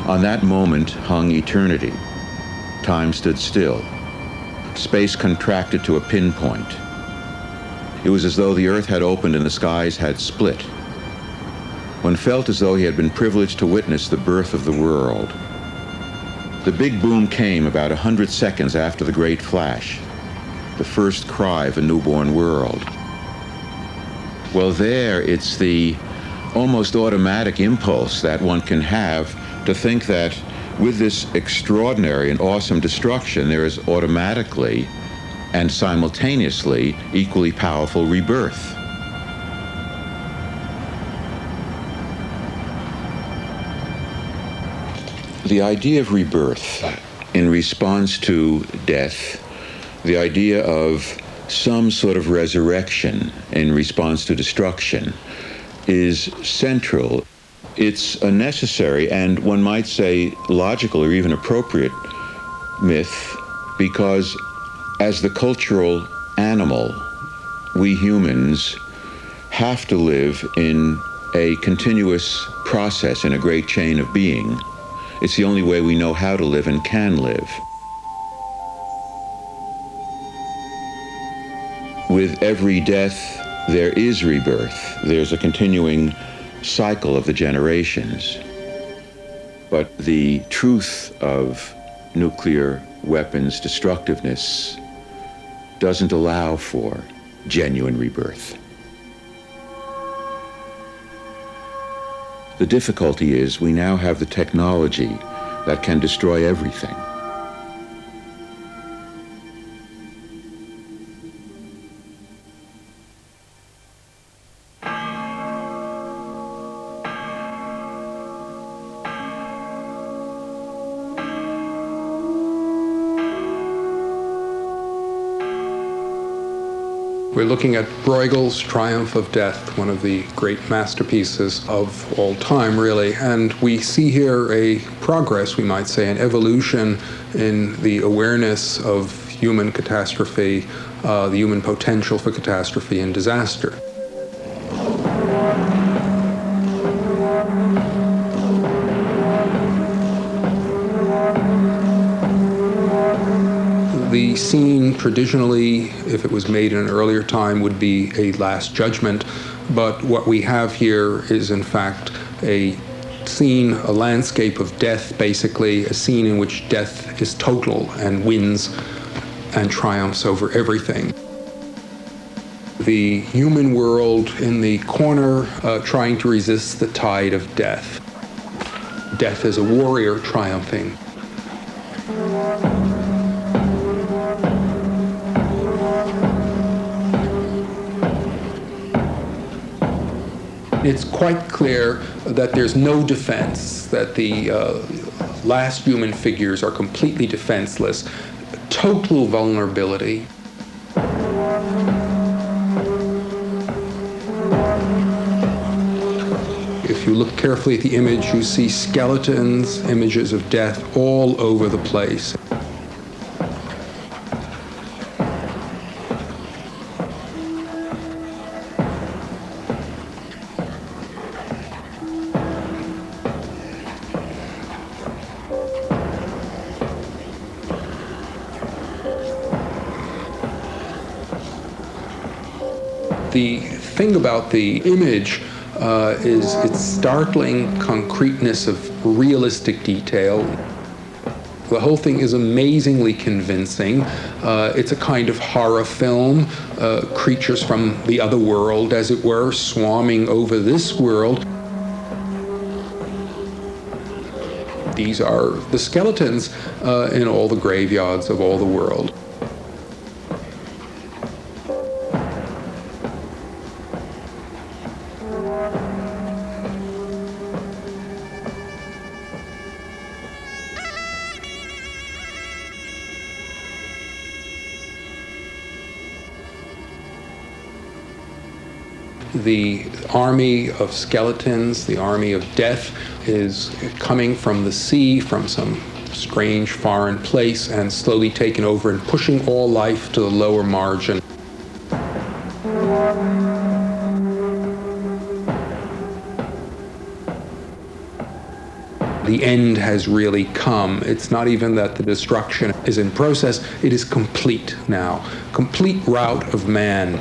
"On that moment hung eternity. Time stood still. Space contracted to a pinpoint. It was as though the earth had opened and the skies had split. One felt as though he had been privileged to witness the birth of the world. The big boom came about 100 seconds after the great flash, the first cry of a newborn world." Well, there it's the almost automatic impulse that one can have to think that with this extraordinary and awesome destruction, there is automatically and simultaneously equally powerful rebirth. The idea of rebirth in response to death, the idea of some sort of resurrection in response to destruction, is central. It's a necessary and, one might say, logical or even appropriate myth, because as the cultural animal, we humans have to live in a continuous process in a great chain of being. It's the only way we know how to live and can live. With every death, there is rebirth. There's a continuing cycle of the generations. But the truth of nuclear weapons destructiveness doesn't allow for genuine rebirth. The difficulty is we now have the technology that can destroy everything. We're looking at Bruegel's Triumph of Death, one of the great masterpieces of all time, really. And we see here a progress, we might say, an evolution in the awareness of human catastrophe, the human potential for catastrophe and disaster. The scene traditionally, if it was made in an earlier time, would be a Last Judgment, but what we have here is in fact a scene, a landscape of death, basically, a scene in which death is total and wins and triumphs over everything. The human world in the corner trying to resist the tide of death. Death as a warrior triumphing. It's quite clear that there's no defense, that the last human figures are completely defenseless, total vulnerability. If you look carefully at the image, you see skeletons, images of death all over the place. The thing about the image is its startling concreteness of realistic detail. The whole thing is amazingly convincing. It's a kind of horror film, creatures from the other world, as it were, swarming over this world. These are the skeletons in all the graveyards of all the world. The army of skeletons, the army of death, is coming from the sea, from some strange foreign place, and slowly taken over and pushing all life to the lower margin. The end has really come. It's not even that the destruction is in process, it is complete now. Complete rout of man.